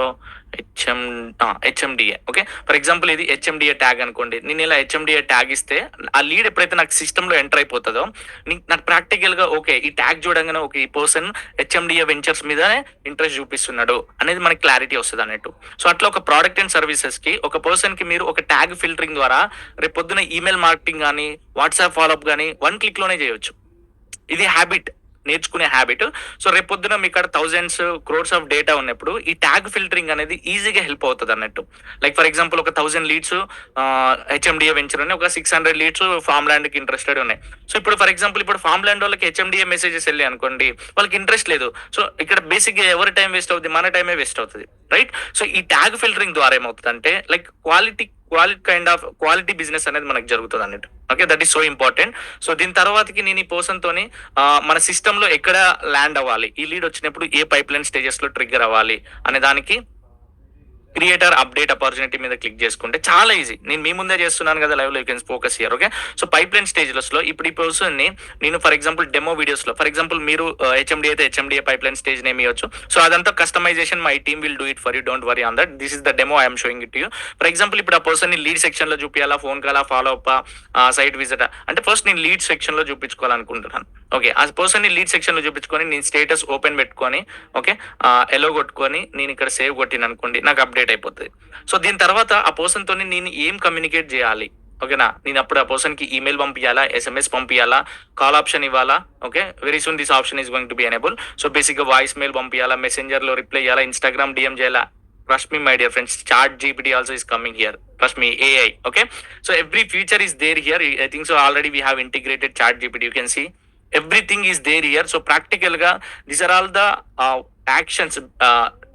HMDA. Okay. For example ఇది హెచ్ఎండిఏ ట్యాగ్ అనుకోండి. నేను ఇలా హెచ్ఎండిఏ ట్యాగ్ ఇస్తే ఆ లీడ్ ఎప్పుడైతే నాకు సిస్టమ్ లో ఎంటర్ అయిపోతుందో నాకు ప్రాక్టికల్ గా ఓకే ఈ ట్యాగ్ చూడంగానే ఓకే ఈ పర్సన్ హెచ్ఎండిఏ వెంచర్స్ మీదనే ఇంట్రెస్ట్ చూపిస్తున్నాడు అనేది మనకి క్లారిటీ వస్తుంది అన్నట్టు. సో అట్లా ఒక ప్రోడక్ట్ అండ్ సర్వీసెస్ కి ఒక పర్సన్ కి మీరు ఒక ట్యాగ్ ఫిల్టరింగ్ ద్వారా రేపు పొద్దున ఈమెయిల్ మార్కెటింగ్ కానీ వాట్సాప్ ఫాలోఅప్ కానీ 1 క్లిక్ లోనే చేయొచ్చు. ఇది హ్యాబిట్, నేర్చుకునే హ్యాబిట్. సో రేపు పొద్దున మీ ఇక్కడ థౌజండ్స్ క్రోర్స్ ఆఫ్ డేటా ఉన్నప్పుడు ఈ ట్యాగ్ ఫిల్టరింగ్ అనేది ఈజీగా హెల్ప్ అవుతుంది అన్నట్టు. లైక్ ఫర్ ఎగ్జాంపుల్ ఒక 1000 లీడ్స్ హెచ్ఎండిఏ వెంచర్ ఉన్నాయి, ఒక 600 లీడ్స్ ఫామ్ ల్యాండ్ కి ఇంట్రెస్టెడ్ ఉన్నాయి. సో ఇప్పుడు ఫర్ ఎగ్జాంపుల్ ఇప్పుడు ఫామ్ ల్యాండ్ వాళ్ళకి హెచ్ఎండిఏ మెసేజెస్ వెళ్ళి అనుకోండి, వాళ్ళకి ఇంట్రెస్ట్ లేదు. సో ఇక్కడ బేసిక్ గా ఎవరి టైం వేస్ట్ అవుతుంది, మన టైమే వేస్ట్ అవుతుంది, రైట్? సో ఈ ట్యాగ్ ఫిల్టరింగ్ ద్వారా ఏమవుతుంది అంటే like quality kind of quality business అనేది మనకు జరుగుతుంది అన్నట్టు. Okay, that is so important. So దీని తర్వాతకి నేను ఈ పర్సన్ తోని మన సిస్టమ్ లో ఎక్కడ ల్యాండ్ అవ్వాలి, ఈ లీడ్ వచ్చినప్పుడు ఏ పైప్ లైన్ స్టేజెస్ లో ట్రిగ్గర్ అవ్వాలి అనే దానికి క్రియేటర్ అప్డేట్ ఆపర్చునిటీ మీద క్లిక్ చేసుకుంటే చాలా ఈజీ. నేను మీ ముందే చేస్తున్నాను కదా లైవ్ లో, you can focus here. Okay. So pipeline stages లో ఇప్పుడు ఈ పర్సన్ ని నేను ఫర్ ఎగ్జాంపుల్ డెమో వీడియోస్ లో ఫర్ ఎగ్జాంపుల్ మీరు హెచ్ఎండి అయితే HMDA pipeline stage name ఇవ్వచ్చు. సో అదంతా customisation my team will do it for you, don't worry on that. This is the demo I'm showing it you. For example ఇప్పుడు ఆ person ని lead section లో చూపించాలా, phone కాలా, follow up, site visit అంటే first నేను lead section లో చూపించుకోవాలనుకుంటున్నాను. Okay, ఆ పర్సన్ ని లీడ్ సెక్షన్ లో చూపించుకొని నేను స్టేటస్ ఓపెన్ పెట్టుకొని ఓకే ఎలో కొట్టుకొని నేను ఇక్కడ సేవ్ కొట్టిన అనుకోండి, నాకు అప్డేట్ అయిపోతుంది. సో దీని తర్వాత ఆ పర్సన్ తోని నేను ఏం కమ్యూనికేట్ చేయాలి, ఓకేనా? నేను అప్పుడు ఆ పర్సన్ కి ఈమెయిల్ పంపించాలా, ఎస్ఎంఎస్ పంపించాలా, కాల్ ఆప్షన్ ఇవ్వాలా. Okay, very soon this option is going to B enable. So basic గా వాయిస్ మెయిల్ పంపించాలా, మెసెంజర్ లో రిప్లై చేయాలా, ఇన్స్టాగ్రామ్ డిఎం చేయాలా. Trust me, my dear friends, ChatGPT also is coming here. Trust me, AI. Okay, so every feature is there here. I think so already we have integrated ChatGPT. You can see everything is there here. So practical ga these are all the actions,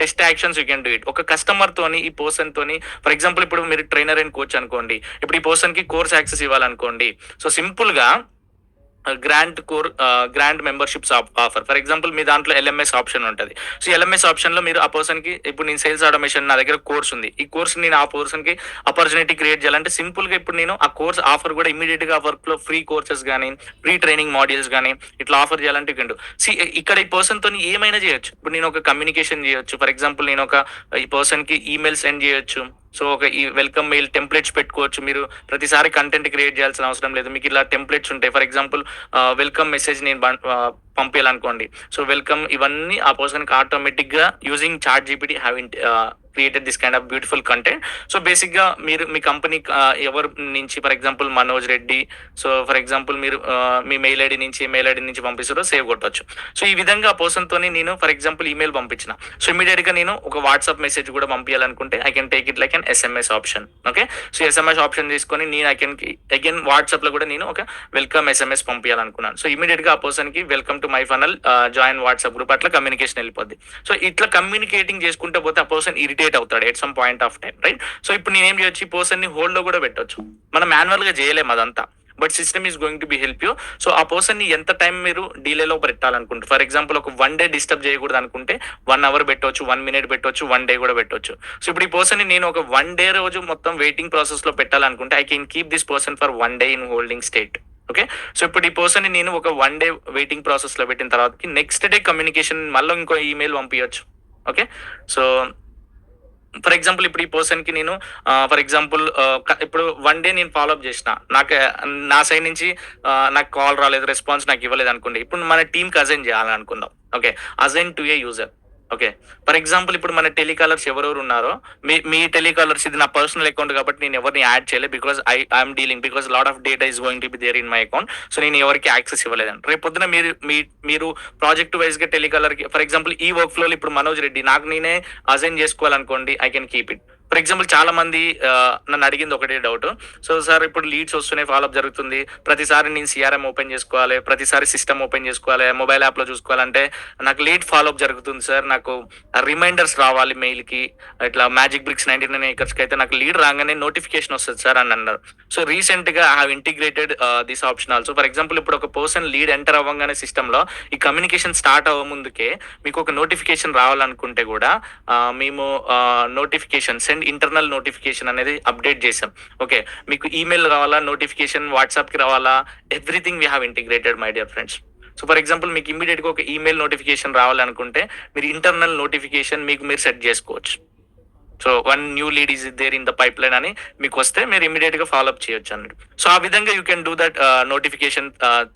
test actions you can do it. ఒక customer తోని ఈ person తోని for example ఇప్పుడు మీరు trainer and coach అనుకోండి, ఇప్పుడు ఈ person కి కోర్స్ యాక్సెస్ ఇవ్వాలనుకోండి. సో సింపుల్ గా grant memberships offer for example మీ దాంట్లో ఎల్ఎంఎస్ ఆప్షన్ ఉంటుంది. సో ఎల్ఎంఎస్ ఆప్షన్ లో మీరు ఆ పర్సన్ కి ఇప్పుడు నేను సేల్స్ ఆటోమేషన్ నా దగ్గర కోర్స్ ఉంది, ఈ కోర్స్ నేను ఆ పర్సన్ కి ఆపర్చునిటీ క్రియేట్ చేయాలంటే సింపుల్ గా ఇప్పుడు నేను ఆ కోర్స్ ఆఫర్ కూడా ఇమీడియట్ గా వర్క్ లో ఫ్రీ కోర్సెస్ కానీ ఫ్రీ ట్రైనింగ్ మాడ్యూల్స్ కానీ ఇట్లా ఆఫర్ చేయాలంటే ఇక్కడ ఈ పర్సన్ తోని ఏమైనా చేయొచ్చు. ఇప్పుడు నేను ఒక కమ్యూనికేషన్ చేయొచ్చు. ఫర్ ఎగ్జాంపుల్ నేను ఒక ఈ పర్సన్ కి ఈమెయిల్ సెండ్ చేయొచ్చు. సో ఒక ఈ వెల్కమ్ మెయిల్ టెంప్లెట్స్ పెట్టుకోవచ్చు. మీరు ప్రతిసారి కంటెంట్ క్రియేట్ చేయాల్సిన అవసరం లేదు, మీకు ఇలా టెంప్లెట్స్ ఉంటాయి. ఫర్ ఎగ్జాంపుల్ వెల్కమ్ మెసేజ్ నేను పంపించాలనుకోండి, సో వెల్కమ్ ఇవన్నీ ఆ పర్సన్కి ఆటోమేటిక్గా using chat GPT created this kind of beautiful content. So బేసిక్గా మీరు మీ కంపెనీ ఎవరి నుంచి, for example Manoj Reddy, so for example మీరు మీ మెయిల్ ఐడి నుంచి పంపిస్తారో సేవ్ కొట్టొచ్చు. సో ఈ విధంగా ఆ పర్సన్ తోని నేను ఫర్ ఎగ్జాంపుల్ ఈమెయిల్ పంపించిన, సో ఇమీడియట్ గా నేను ఒక వాట్సాప్ మెసేజ్ కూడా పంపించాలనుకుంటే I can take it like an SMS option. Okay, so SMS option తీసుకొని నేను ఐ కెన్ అగైన్ వాట్సాప్ లో కూడా నేను ఒక వెల్కమ్ ఎస్ఎంఎస్ పంపించాలనుకున్నాను. సో ఇమీడియట్ గా ఆ పర్సన్ కి welcome to my funnel, join WhatsApp group, అట్లా కమ్యూనికేషన్ వెళ్ళిపోద్ది. సో ఇట్లా కమ్యూనికేటింగ్ చేసుకుంటే పోతే ఆ పర్సన్ ఇరిటేట్ అవుతాడు at some point of time, right? So ఇప్పుడు నేను ఏం చేయొచ్చు, ఈ పర్సన్ ని హోల్డ్ లో కూడా పెట్టొచ్చు. మనం మాన్యువల్ గా చేయలేము అదంతా, but system is going to be help you. So ఆ పర్సన్ ని ఎంత టైం మీరు డీలేలో పెట్టాలనుకుంటారు, ఫర్ ఎగ్జాంపుల్ ఒక 1 డే డిస్టర్బ్ చేయకూడదు అనుకుంటే 1 అవర్ పెట్టవచ్చు, 1 మినిట్ పెట్టవచ్చు, 1 డే కూడా పెట్టవచ్చు. సో ఇప్పుడు ఈ పర్సన్ ని నేను ఒక 1 డే రోజు మొత్తం వెయిటింగ్ ప్రాసెస్ లో పెట్టాలనుకుంటే I can keep this person for 1 day in holding state. Okay, so ఇప్పుడు ఈ పర్సన్ ని నేను ఒక 1 డే వెయిటింగ్ ప్రాసెస్ లో పెట్టిన తర్వాత నెక్స్ట్ డే కమ్యూనికేషన్ మళ్ళీ ఇంకో ఈమెయిల్ పంపించచ్చు. ఓకే, సో ఫర్ ఎగ్జాంపుల్ ఇప్పుడు ఈ పర్సన్ కి నేను ఫర్ ఎగ్జాంపుల్ ఇప్పుడు 1 డే నేను ఫాలోఅప్ చేసిన, నాకు నా సైడ్ నుంచి నాకు కాల్ రాలేదు, రెస్పాన్స్ నాకు ఇవ్వలేదు అనుకోండి. ఇప్పుడు మన టీంకి అజైన్ చేయాలని అనుకుందాం. Okay, అజైన్ to A user. Okay, for example ఇప్పుడు మన టెలికాలర్స్ ఎవరెవరు ఉన్నారో, మీ టెలికాలర్స్, ఇది నా పర్సనల్ అకౌంట్ కాబట్టి నేను ఎవరిని యాడ్ చేయలేదు, because I'm dealing, because lot of data is going to be there in my account. So నేను ఎవరికి యాక్సెస్ ఇవ్వలేదండి. రేపు పొద్దున మీరు ప్రాజెక్ట్ వైజ్ గా టెలికాలర్ కి, ఫర్ ఎగ్జాంపుల్ ఈ వర్క్ ఫ్లో ఇప్పుడు మనోజ్ రెడ్డి నాకు నేనే అజైన్ చేసుకోవాలనుకోండి, I can keep it. For example చాలా మంది నన్ను అడిగింది ఒకటే డౌట్, సో సార్ ఇప్పుడు లీడ్స్ వస్తున్నాయి, ఫాలోఅప్ జరుగుతుంది, ప్రతిసారి నేను సిఆర్ఎం ఓపెన్ చేసుకోవాలి, ప్రతిసారి సిస్టమ్ ఓపెన్ చేసుకోవాలి, మొబైల్ యాప్ లో చూసుకోవాలంటే నాకు లేట్ ఫాలోఅప్ జరుగుతుంది సార్, నాకు రిమైండర్స్ రావాలి మెయిల్ కి, ఇట్లా మ్యాజిక్ బ్రిక్స్ 99 acres కి అయితే నాకు లీడ్ రాగానే నోటిఫికేషన్ వస్తుంది సార్ అని అన్నారు. సో రీసెంట్ గా I have integrated this option also. For example ఇప్పుడు ఒక పర్సన్ లీడ్ ఎంటర్ అవ్వగానే సిస్టమ్ లో ఈ కమ్యూనికేషన్ స్టార్ట్ అవ్వ ముందుకే మీకు ఒక నోటిఫికేషన్ రావాలనుకుంటే కూడా మేము నోటిఫికేషన్ సెండ్ ఇంటర్నల్ నోటిఫికేషన్ అనేది అప్డేట్ చేసాం. ఓకే, మీకు ఈమెయిల్ రావాలా, నోటిఫికేషన్ వాట్సాప్ కి రావాలా, everything we have integrated my dear friends. So for example మీకు ఇమీడియట్ గా ఒక ఈమెయిల్ నోటిఫికేషన్ రావాలనుకుంటే మీరు ఇంటర్నల్ నోటిఫికేషన్ మీకు మీరు సెట్ చేసుకోవచ్చు. So 1 new lead is there in the pipeline అని మీకు వస్తే మీరు ఇమీడియట్ గా ఫాలోఅప్ చేయొచ్చు అన్నట్టు. సో ఆ విధంగా you can do that notification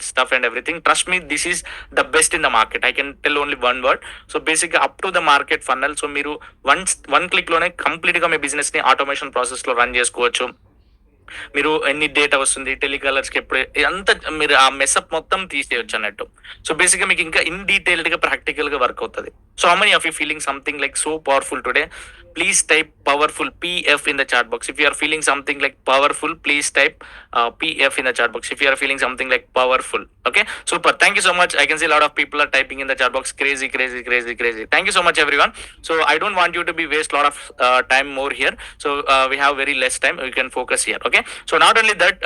stuff and everything. Trust me, this is the best in the market. I can tell only 1 word. So basic గా up to the market funnel. So మీరు one click లోనే complete గా మీ business ని automation process లో run చేసుకోవచ్చు. మీరు ఎన్ని డేటా వస్తుంది, టెలికాలర్స్ కి ఎప్పుడు, అంతా మీరు ఆ మెసప్ మొత్తం తీసేయచ్చు అన్నట్టు. సో బేసిక్ గా మీకు ఇంకా ఇన్ డీటెయిల్డ్ గా ప్రాక్టికల్ గా వర్క్ అవుతుంది. So how many of you feeling something like so powerful today? Please type powerful PF in the chat box. If you are feeling something like powerful, please type PF in the chat box. If you are feeling something like powerful, okay, super. Thank you so much. I can see a lot of people are typing in the chat box. Crazy. Thank you so much, everyone. So I don't want you to be waste a lot of time more here. So we have very less time. We can focus here. Okay. So not only that,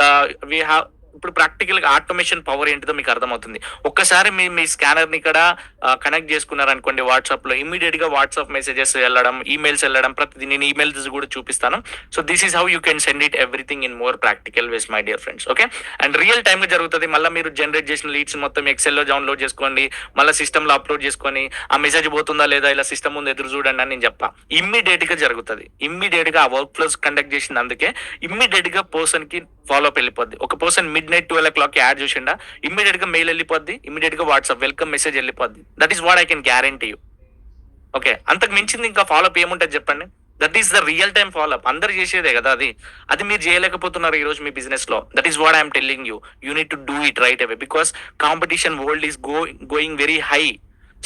we have ఇప్పుడు practical గా automation power ఏంటిదో మీకు అర్థమవుతుంది. ఒక్కసారి మీ scanner ని ఇక్కడ connect చేసుకున్నారనుకోండి WhatsApp లో, immediate గా వాట్సాప్ మెసేజెస్ వెళ్ళడం, ఈమెయిల్స్ వెళ్ళడం, ప్రతిదీ నేను ఈమెయిల్స్ కూడా చూపిస్తాను. So this is how you can send it everything in more practical ways my dear friends. Okay, and real time గా జరుగుతుంది. మళ్ళీ మీరు జనరేట్ చేసిన లీడ్స్ మొత్తం ఎక్సెల్ లో డౌన్లోడ్ చేసుకోండి, మళ్ళీ సిస్టమ్ లో అప్లోడ్ చేసుకొని ఆ మెసేజ్ పోతుందా లేదా ఇలా సిస్టమ్ ముందు ఎదురు చూడండి అని నేను చెప్పా. ఇమ్మీడియట్ గా జరుగుతుంది. ఇమ్మీడియట్ గా ఆ వర్క్ ఫ్లోస్ కండక్ట్ చేసింది, అందుకే ఇమ్మీడియట్ గా పర్సన్ కి ఫాలోఅప్ వెళ్ళిపోద్ది. ఒక పర్సన్ midnight 12 o'clock యాడ్ చూసిండా, ఇమ్మీడియట్ గా మెయిల్ వెళ్ళిపోద్ది, ఇమ్మీడియట్ గా వాట్సాప్ వెల్కమ్ మెసేజ్ వెళ్ళిపోద్ది. That is what I can guarantee you. Okay, అంతకు మించింది ఇంకా ఫాలోఅప్ ఏముంటుంది చెప్పండి? That is the real time follow up. అందరు చేసేదే కదా అది మీరు చేయలేకపోతున్నారు ఈ రోజు మీ బిజినెస్ లో. That is what I'm telling you. You need to do it right away, because competition world is going very high,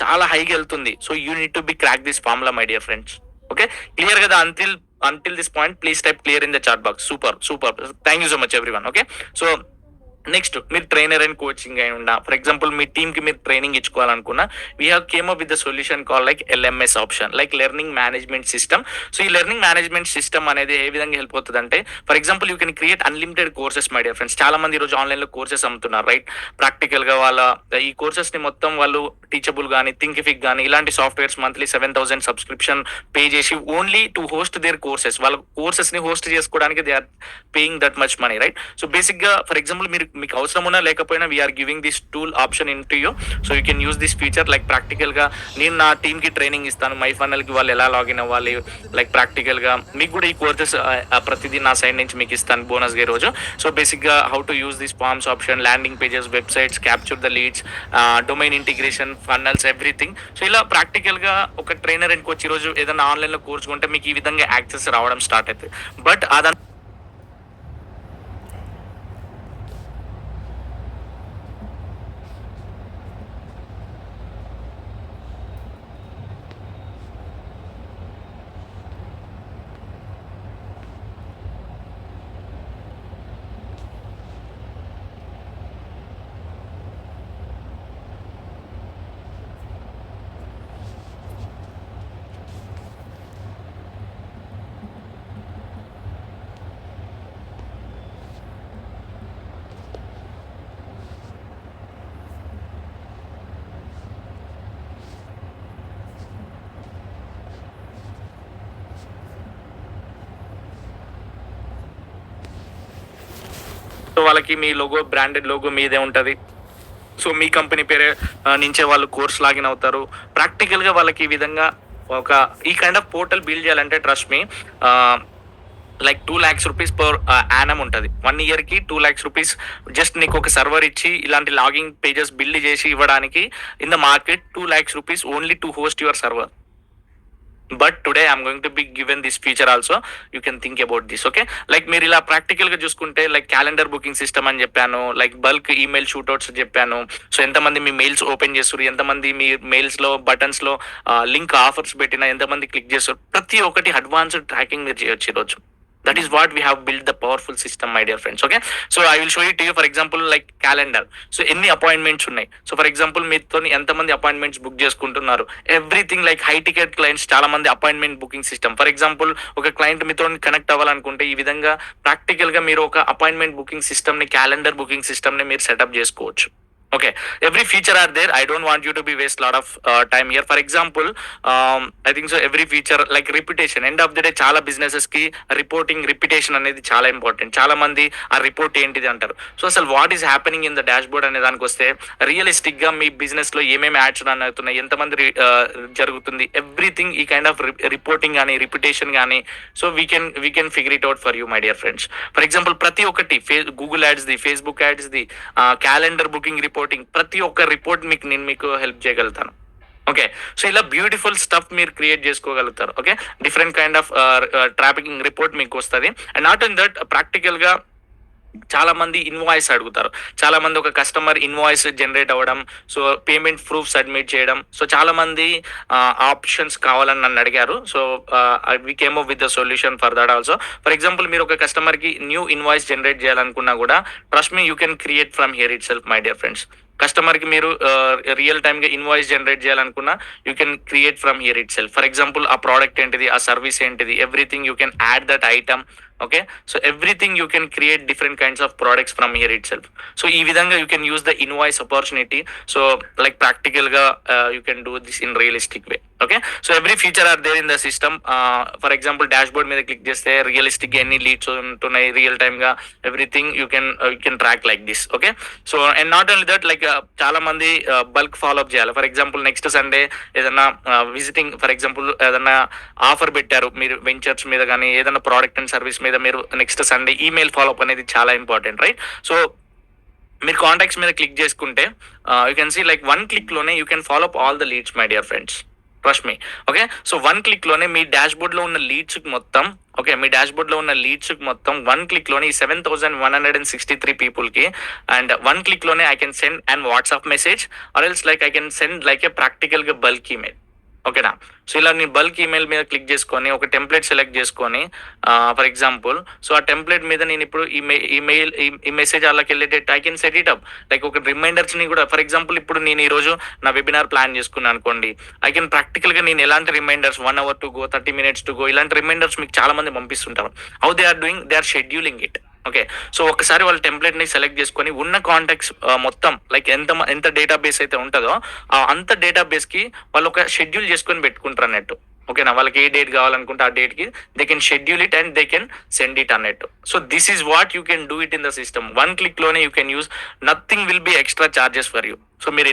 చాలా హైగా వెళ్తుంది. So you need to be crack this formula my dear friends. Okay, clear కదా? until this point, please type clear in the chat box. Super. Thank you so much everyone. Okay, so next మీరు trainer and coaching అయి ఉన్నా, for example మీ team కి మీరు training ఇచ్చుకోవాలనుకున్నా, we have came up with the solution call like LMS option, like learning management system. So ఈ learning management system అనేది ఏ విధంగా హెల్ప్ అవుతుంది అంటే, for example you can create unlimited courses my dear friends. చాలా మంది ఈ రోజు ఆన్లైన్ లో కోర్సెస్ అమ్ముతున్నారు, రైట్? ప్రాక్టికల్ గా వాళ్ళ ఈ కోర్సెస్ ని మొత్తం వాళ్ళు టీచబుల్ కానీ, థింకిఫిక్ కానీ ఇలాంటి సాఫ్ట్వేర్స్ మంత్లీ 7,000 సబ్స్క్రిప్షన్ పే చేసి only to host their courses, వాళ్ళ కోర్సెస్ ని హోస్ట్ చేసుకోవడానికి they are paying that much money, right? So basic గా ఫర్ ఎగ్జాంపుల్ మీకు అవసరం ఉన్నా లేకపోయినా we're giving this tool option in to you. So you can use this feature. Like ప్రాక్టికల్గా నేను నా టీమ్కి ట్రైనింగ్ ఇస్తాను, మై ఫన్నల్కి వాళ్ళు ఎలా లాగిన్ అవ్వాలి, లైక్ ప్రాక్టికల్గా మీకు కూడా ఈ కోర్సెస్ ప్రతిదీ నా సైడ్ నుంచి మీకు ఇస్తాను బోనస్గా ఈ రోజు. సో బేసిక్గా how to use this forms option, landing pages, websites, capture the leads, domain integration, funnels, everything. So ఇలా ప్రాక్టికల్గా ఒక ట్రైనర్ అండ్ కోచ్ ఈరోజు ఏదైనా ఆన్లైన్లో కోర్స్ కొంటే మీకు ఈ విధంగా యాక్సెస్ రావడం స్టార్ట్ అవుతుంది. బట్ అదంతా సో వాళ్ళకి మీ లోగో, బ్రాండెడ్ లోగో మీదే ఉంటుంది. సో మీ కంపెనీ పేరే నుంచే వాళ్ళు కోర్స్ లాగిన్ అవుతారు. ప్రాక్టికల్గా వాళ్ళకి ఈ విధంగా ఒక ఈ కైండ్ ఆఫ్ పోర్టల్ బిల్డ్ చేయాలంటే trust me like 2 lakhs rupees per annum ఉంటుంది. 1 yearకి 2 lakhs rupees జస్ట్ నీకు ఒక సర్వర్ ఇచ్చి ఇలాంటి లాగింగ్ పేజెస్ బిల్డ్ చేసి ఇవ్వడానికి in the market 2 lakhs rupees only to host your server. But today I'm going to be given this feature also. You can think about this. Okay, like మీరు ఇలా ప్రాక్టికల్గా చూసుకుంటే like calendar booking system అని చెప్పాను, like bulk email shootouts చెప్పాను. So ఎంతమంది మీ mails open చేస్తారు, ఎంతమంది మీ మెయిల్స్లో బటన్స్లో లింక్ ఆఫర్స్ పెట్టినా ఎంతమంది క్లిక్ చేస్తారు, ప్రతి ఒక్కటి అడ్వాన్స్డ్ ట్రాకింగ్ మీరు చేయొచ్చు ఈరోజు. That is what we have built the powerful system, my dear friends. Okay, so I will show it to you. For example, like calendar. So ఎన్ని అపాయింట్మెంట్స్ ఉన్నాయి. సో ఫర్ ఎగ్జాంపుల్ మీతో ఎంతమంది appointments book చేసుకుంటున్నారు, everything. Like high ticket clients చాలా మంది appointment booking system. For example ఒక client మీతో connect అవ్వాలనుకుంటే ఈ విధంగా ప్రాక్టికల్ గా మీరు ఒక అపాయింట్మెంట్ బుకింగ్ సిస్టమ్ ని, క్యాలెండర్ బుకింగ్ సిస్టమ్ ని మీరు సెటప్ చేసుకోవచ్చు. Okay, every feature are there. I don't want you to be waste lot of time here. For example, I think so every feature like reputation, end of the day చాలా businesses కి reporting, repetition అనేది చాలా important. చాలా మంది ఆ report ఏంటిది అంటారు. So అసలు what is happening in the dash board అనే దానికి వస్తే రియలిస్టిక్ గా మీ బిజినెస్ లో ఏమేమి యాడ్స్ రన్ అవుతున్నాయి, ఎంతమంది జరుగుతుంది, ఎవ్రీథింగ్ ఈ కైండ్ ఆఫ్ రిపోర్టింగ్ కానీ రిపిటేషన్ కానీ. So we can figure it out for you, my dear friends. For example ప్రతి ఒక్కటి Google ads the, Facebook ads the, calendar booking reporting, ప్రతి ఒక్క రిపోర్ట్ నేను మీకు హెల్ప్ చేయగలుగుతాను. ఓకే, సో ఇలా బ్యూటిఫుల్ స్టఫ్ మీరు క్రియేట్ చేసుకోగలుగుతారు. Okay, different kind of trafficking report మీకు వస్తుంది. And not in that practical గా చాలా మంది ఇన్వాయిస్ అడుగుతారు. చాలా మంది ఒక కస్టమర్ ఇన్వాయిస్ జనరేట్ అవ్వడం, సో పేమెంట్ ప్రూఫ్ సబ్మిట్ చేయడం. సో చాలా మంది ఆప్షన్స్ కావాలని నన్ను అడిగారు. So we came up with the solution for that also. For example మీరు ఒక కస్టమర్ కి న్యూ ఇన్వాయిస్ జనరేట్ చేయాలనుకున్నా కూడా trust me, you can create from here itself, my dear friends. Customer కి మీరు రియల్ టైమ్ గా invoice generate చేయాలనుకున్నా you can create from here itself. For example ఆ ప్రోడక్ట్ ఏంటిది, ఆ సర్వీస్ ఏంటిది, everything you can add that item. Okay, so everything you can create different kinds of products from here itself. So ఈ విధంగా you can use the invoice opportunity. So like practical గా you can do this in realistic way. Okay, so every feature are there in the system. For example dashboard మీద click చేస్తే realistic గా ఎన్ని leads ఉంటున్నాయి, real time గా everything you can track like this. Okay, so and not only that, like చాలా మంది bulk follow up చేయాలి. For example next Sunday ఏదైనా విజిటింగ్, ఫర్ ఎగ్జాంపుల్ ఏదైనా ఆఫర్ పెట్టారు మీరు వెంచర్స్ మీద కానీ ఏదైనా ప్రోడక్ట్ అండ్ సర్వీస్ మీద, మీరు నెక్స్ట్ సండే ఈమెయిల్ ఫాలోఅప్ అనేది చాలా ఇంపార్టెంట్, రైట్? సో మీరు కాంటాక్ట్స్ మీద క్లిక్ చేసుకుంటే you can see like 1 click లోనే you can follow up all the leads, my dear friends. Trust me. Okay, so 1 click లోనే మీ dash board లో ఉన్న leads మొత్తం, ఓకే, మీ డాష్ బోర్డ్ లో ఉన్న లీడ్స్ మొత్తం 1 click లోనే 7,163 పీపుల్ కి, అండ్ 1 click లోనే I can send and WhatsApp message or else like I can send like a practical గా బల్క్ ఈమెయిల్. ఓకేనా? సో ఇలా నేను బల్క్ ఈమెయిల్ మీద క్లిక్ చేసుకొని ఒక టెంప్లెట్ సెలెక్ట్ చేసుకొని ఫర్ ఎగ్జాంపుల్, సో ఆ టెంప్లెట్ మీద నేను ఇప్పుడు ఈ మెసేజ్ వాళ్ళకి వెళ్ళేటట్టు I can set it up. Like ఒక రిమైండర్స్ ని కూడా, ఫర్ ఎగ్జాంపుల్ ఇప్పుడు నేను ఈ రోజు నా వెబినార్ ప్లాన్ చేసుకున్నాను అనుకోండి, ఐ కెన్ ప్రాక్టికల్ గా నేను ఎలాంటి reminders 1 hour to go, 30 minutes to go, ఇలాంటి రిమైండర్స్ మీకు చాలా మంది పంపిస్తుంటారు. How they are doing, they are scheduling it. Okay, so ఒకసారి వాళ్ళ టెంప్లెట్ ని సెలెక్ట్ చేసుకొని ఉన్న కాంటాక్ట్స్ మొత్తం లైక్ ఎంత డేటాబేస్ అయితే ఉంటుందో అంత డేటాబేస్ కి వాళ్ళు ఒక షెడ్యూల్ చేసుకొని పెట్టుకుంటారు అన్నట్టు. ఓకేనా, వాళ్ళకి ఏ డేట్ కావాలనుకుంటే ఆ డేట్కి they can schedule it and they can send it అన్నట్టు. So this is what you can do it in the system. One క్లిక్లోనే you can use, nothing will be extra charges for you. So మీరు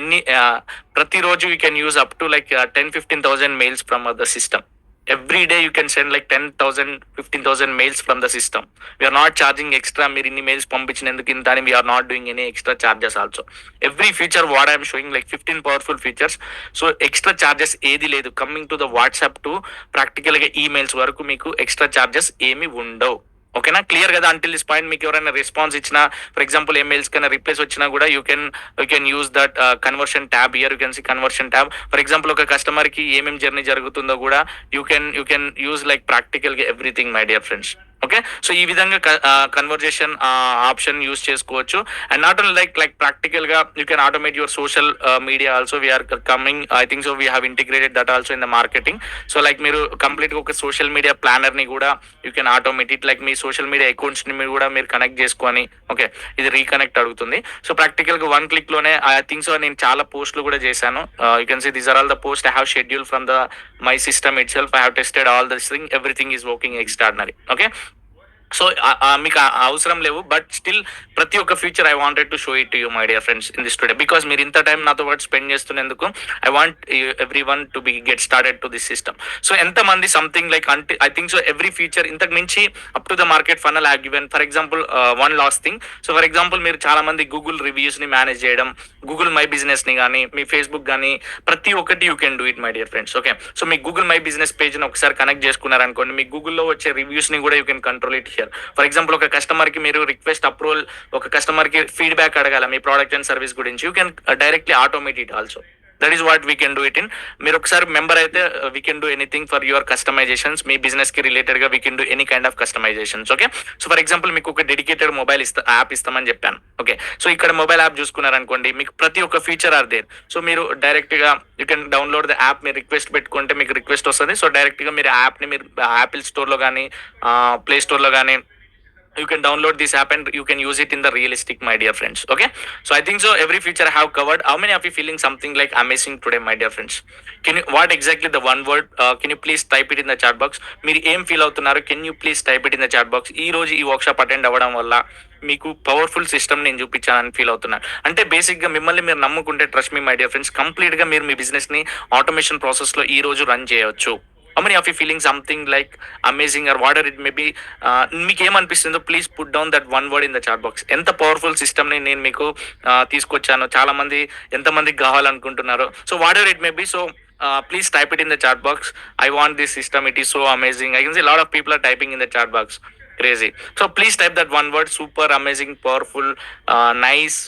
ప్రతిరోజు you can use up to like 10,000-15,000 mails from the system. Every day you can send like 10,000-15,000 mails from the system. We're not charging extra. మీరు ఇన్ని mails పంపించినందుకు ఇంత అని we're not doing any extra charges also. Every feature what I'm showing like 15 powerful features. So extra charges ఏది లేదు. Coming to the WhatsApp టు ప్రాక్టికల్గా emails వరకు మీకు ఎక్స్ట్రా చార్జెస్ ఏమి ఉండవు. ఓకేనా, క్లియర్ కదా? అంటిల్ దిస్ పాయింట్ మీకు ఎవరైనా రెస్పాన్స్ ఇచ్చినా, ఫర్ ఎగ్జాంపుల్ మెయిల్స్ కన్నా రిప్లైస్ వచ్చినా కూడా you can use that conversion tab. Here you can see conversion tab. For example ఒక కస్టమర్ కి ఏమేమి జర్నీ జరుగుతుందో కూడా you can use like practical గా everything my dear friends. Okay, so ఈ విధంగా కన్వర్జేషన్ ఆప్షన్ యూస్ చేసుకోవచ్చు. And not only like practical గా you can automate your social media also. We're coming, I think so we have integrated that also in the marketing. So like మీరు complete గా ఒక social media planner ని కూడా you can automate it. Like మీ social media accounts ని కూడా మీరు connect చేసుకొని, ఓకే, ఇది రీకనెక్ట్ అడుగుతుంది. సో ప్రాక్టికల్ గా వన్ క్లిక్ లోనే ఐ థింక్ సో నేను చాలా పోస్టులు కూడా చేశాను. You can see these are all the post I have schedule from the my system itself. I have tested all this thing, everything is working extraordinary. Okay, so మీకు అవసరం లేవు, but still ప్రతి ఒక్క feature I wanted to show it to you my dear friends in this today. Because మీరు ఇంత time నాతో పాటు spend చేస్తున్నందుకు I want every one to be get started to this system. So ఎంతమంది something like అంటే I think so every feature ఇంతకు మించి up to the market funnel have given. For example one last thing. So for example మీరు చాలా మంది Google reviews ని manage చేయడం, Google my business ని కానీ, మీ ఫేస్బుక్ కానీ, ప్రతి ఒక్కటి you can do it my dear friends. Okay, so me Google my business page ని ఒకసారి కనెక్ట్ చేసుకున్నారనుకోండి, మీ గూగుల్లో వచ్చే రివ్యూస్ ని కూడా you can control it here. For example ఒక కస్టమర్ కి మీరు రిక్వెస్ట్ అప్రూవల్, ఒక కస్టమర్ కి ఫీడ్బ్యాక్ అడగాల మీ ప్రోడక్ట్ అండ్ సర్వీస్ గురించి, you can directly automate it also. That is what we can do it in. మీరు ఒకసారి మెంబర్ అయితే we can do anything for your customisations. Me business కి related గా we can do any kind of customisations. Okay, so for example మీకు ఒక dedicated mobile app ఇస్తామని చెప్పాను. Okay, so ఇక్కడ మొబైల్ యాప్ చూసుకున్నారనుకోండి, మీకు ప్రతి ఒక్క ఫీచర్ ఆర్ దేర్. సో మీరు డైరెక్ట్ గా you can download the app. మీరు రిక్వెస్ట్ పెట్టుకుంటే మీకు రిక్వెస్ట్ వస్తుంది. సో డైరెక్ట్ గా మీరు యాప్ ని మీరు యాపిల్ స్టోర్ లో కానీ, ప్లే స్టోర్ లో కానీ you can download this app and you can use it in the realistic, my dear friends. Okay, so I think so every feature I have covered. How many of you feeling something like amazing today, my dear friends? Can you, what exactly the one word, can you please type it in the chat box? మీరు ఏం feel అవుతున్నారు, can you please type it in the chat box? ఈ రోజు ఈ workshop attend అవ్వడం వల్ల మీకు powerful system నేను చూపించానని ఫీల్ అవుతున్నాను అంటే, బేసిక్ గా మిమ్మల్ని మీరు నమ్ముకుంటే, trust me my dear friends, complete గా మీరు మీ బిజినెస్ ని ఆటోమేషన్ ప్రాసెస్ లో ఈ రోజు రన్ చేయవచ్చు. How many of you feeling something like amazing or whatever it may be? మీకు ఏమనిపిస్తుందో please put down that one word in the chat box. ఎంత పవర్ఫుల్ సిస్టమ్ ని నేను మీకు తీసుకొచ్చాను, చాలా మంది ఎంతమందికి కావాలనుకుంటున్నారో. So whatever it may be, so please type it in the chat box. I want this system, it is so amazing. I can see a lot of people are typing in the chat box, crazy. So please type that one word, super amazing, powerful, nice,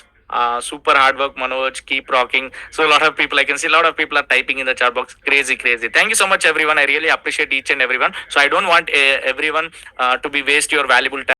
super hard work, Manoj, keep rocking. So a lot of people, I can see a lot of people are typing in the chat box, crazy. Thank you so much everyone, I really appreciate each and everyone. So I don't want everyone to be waste your valuable time.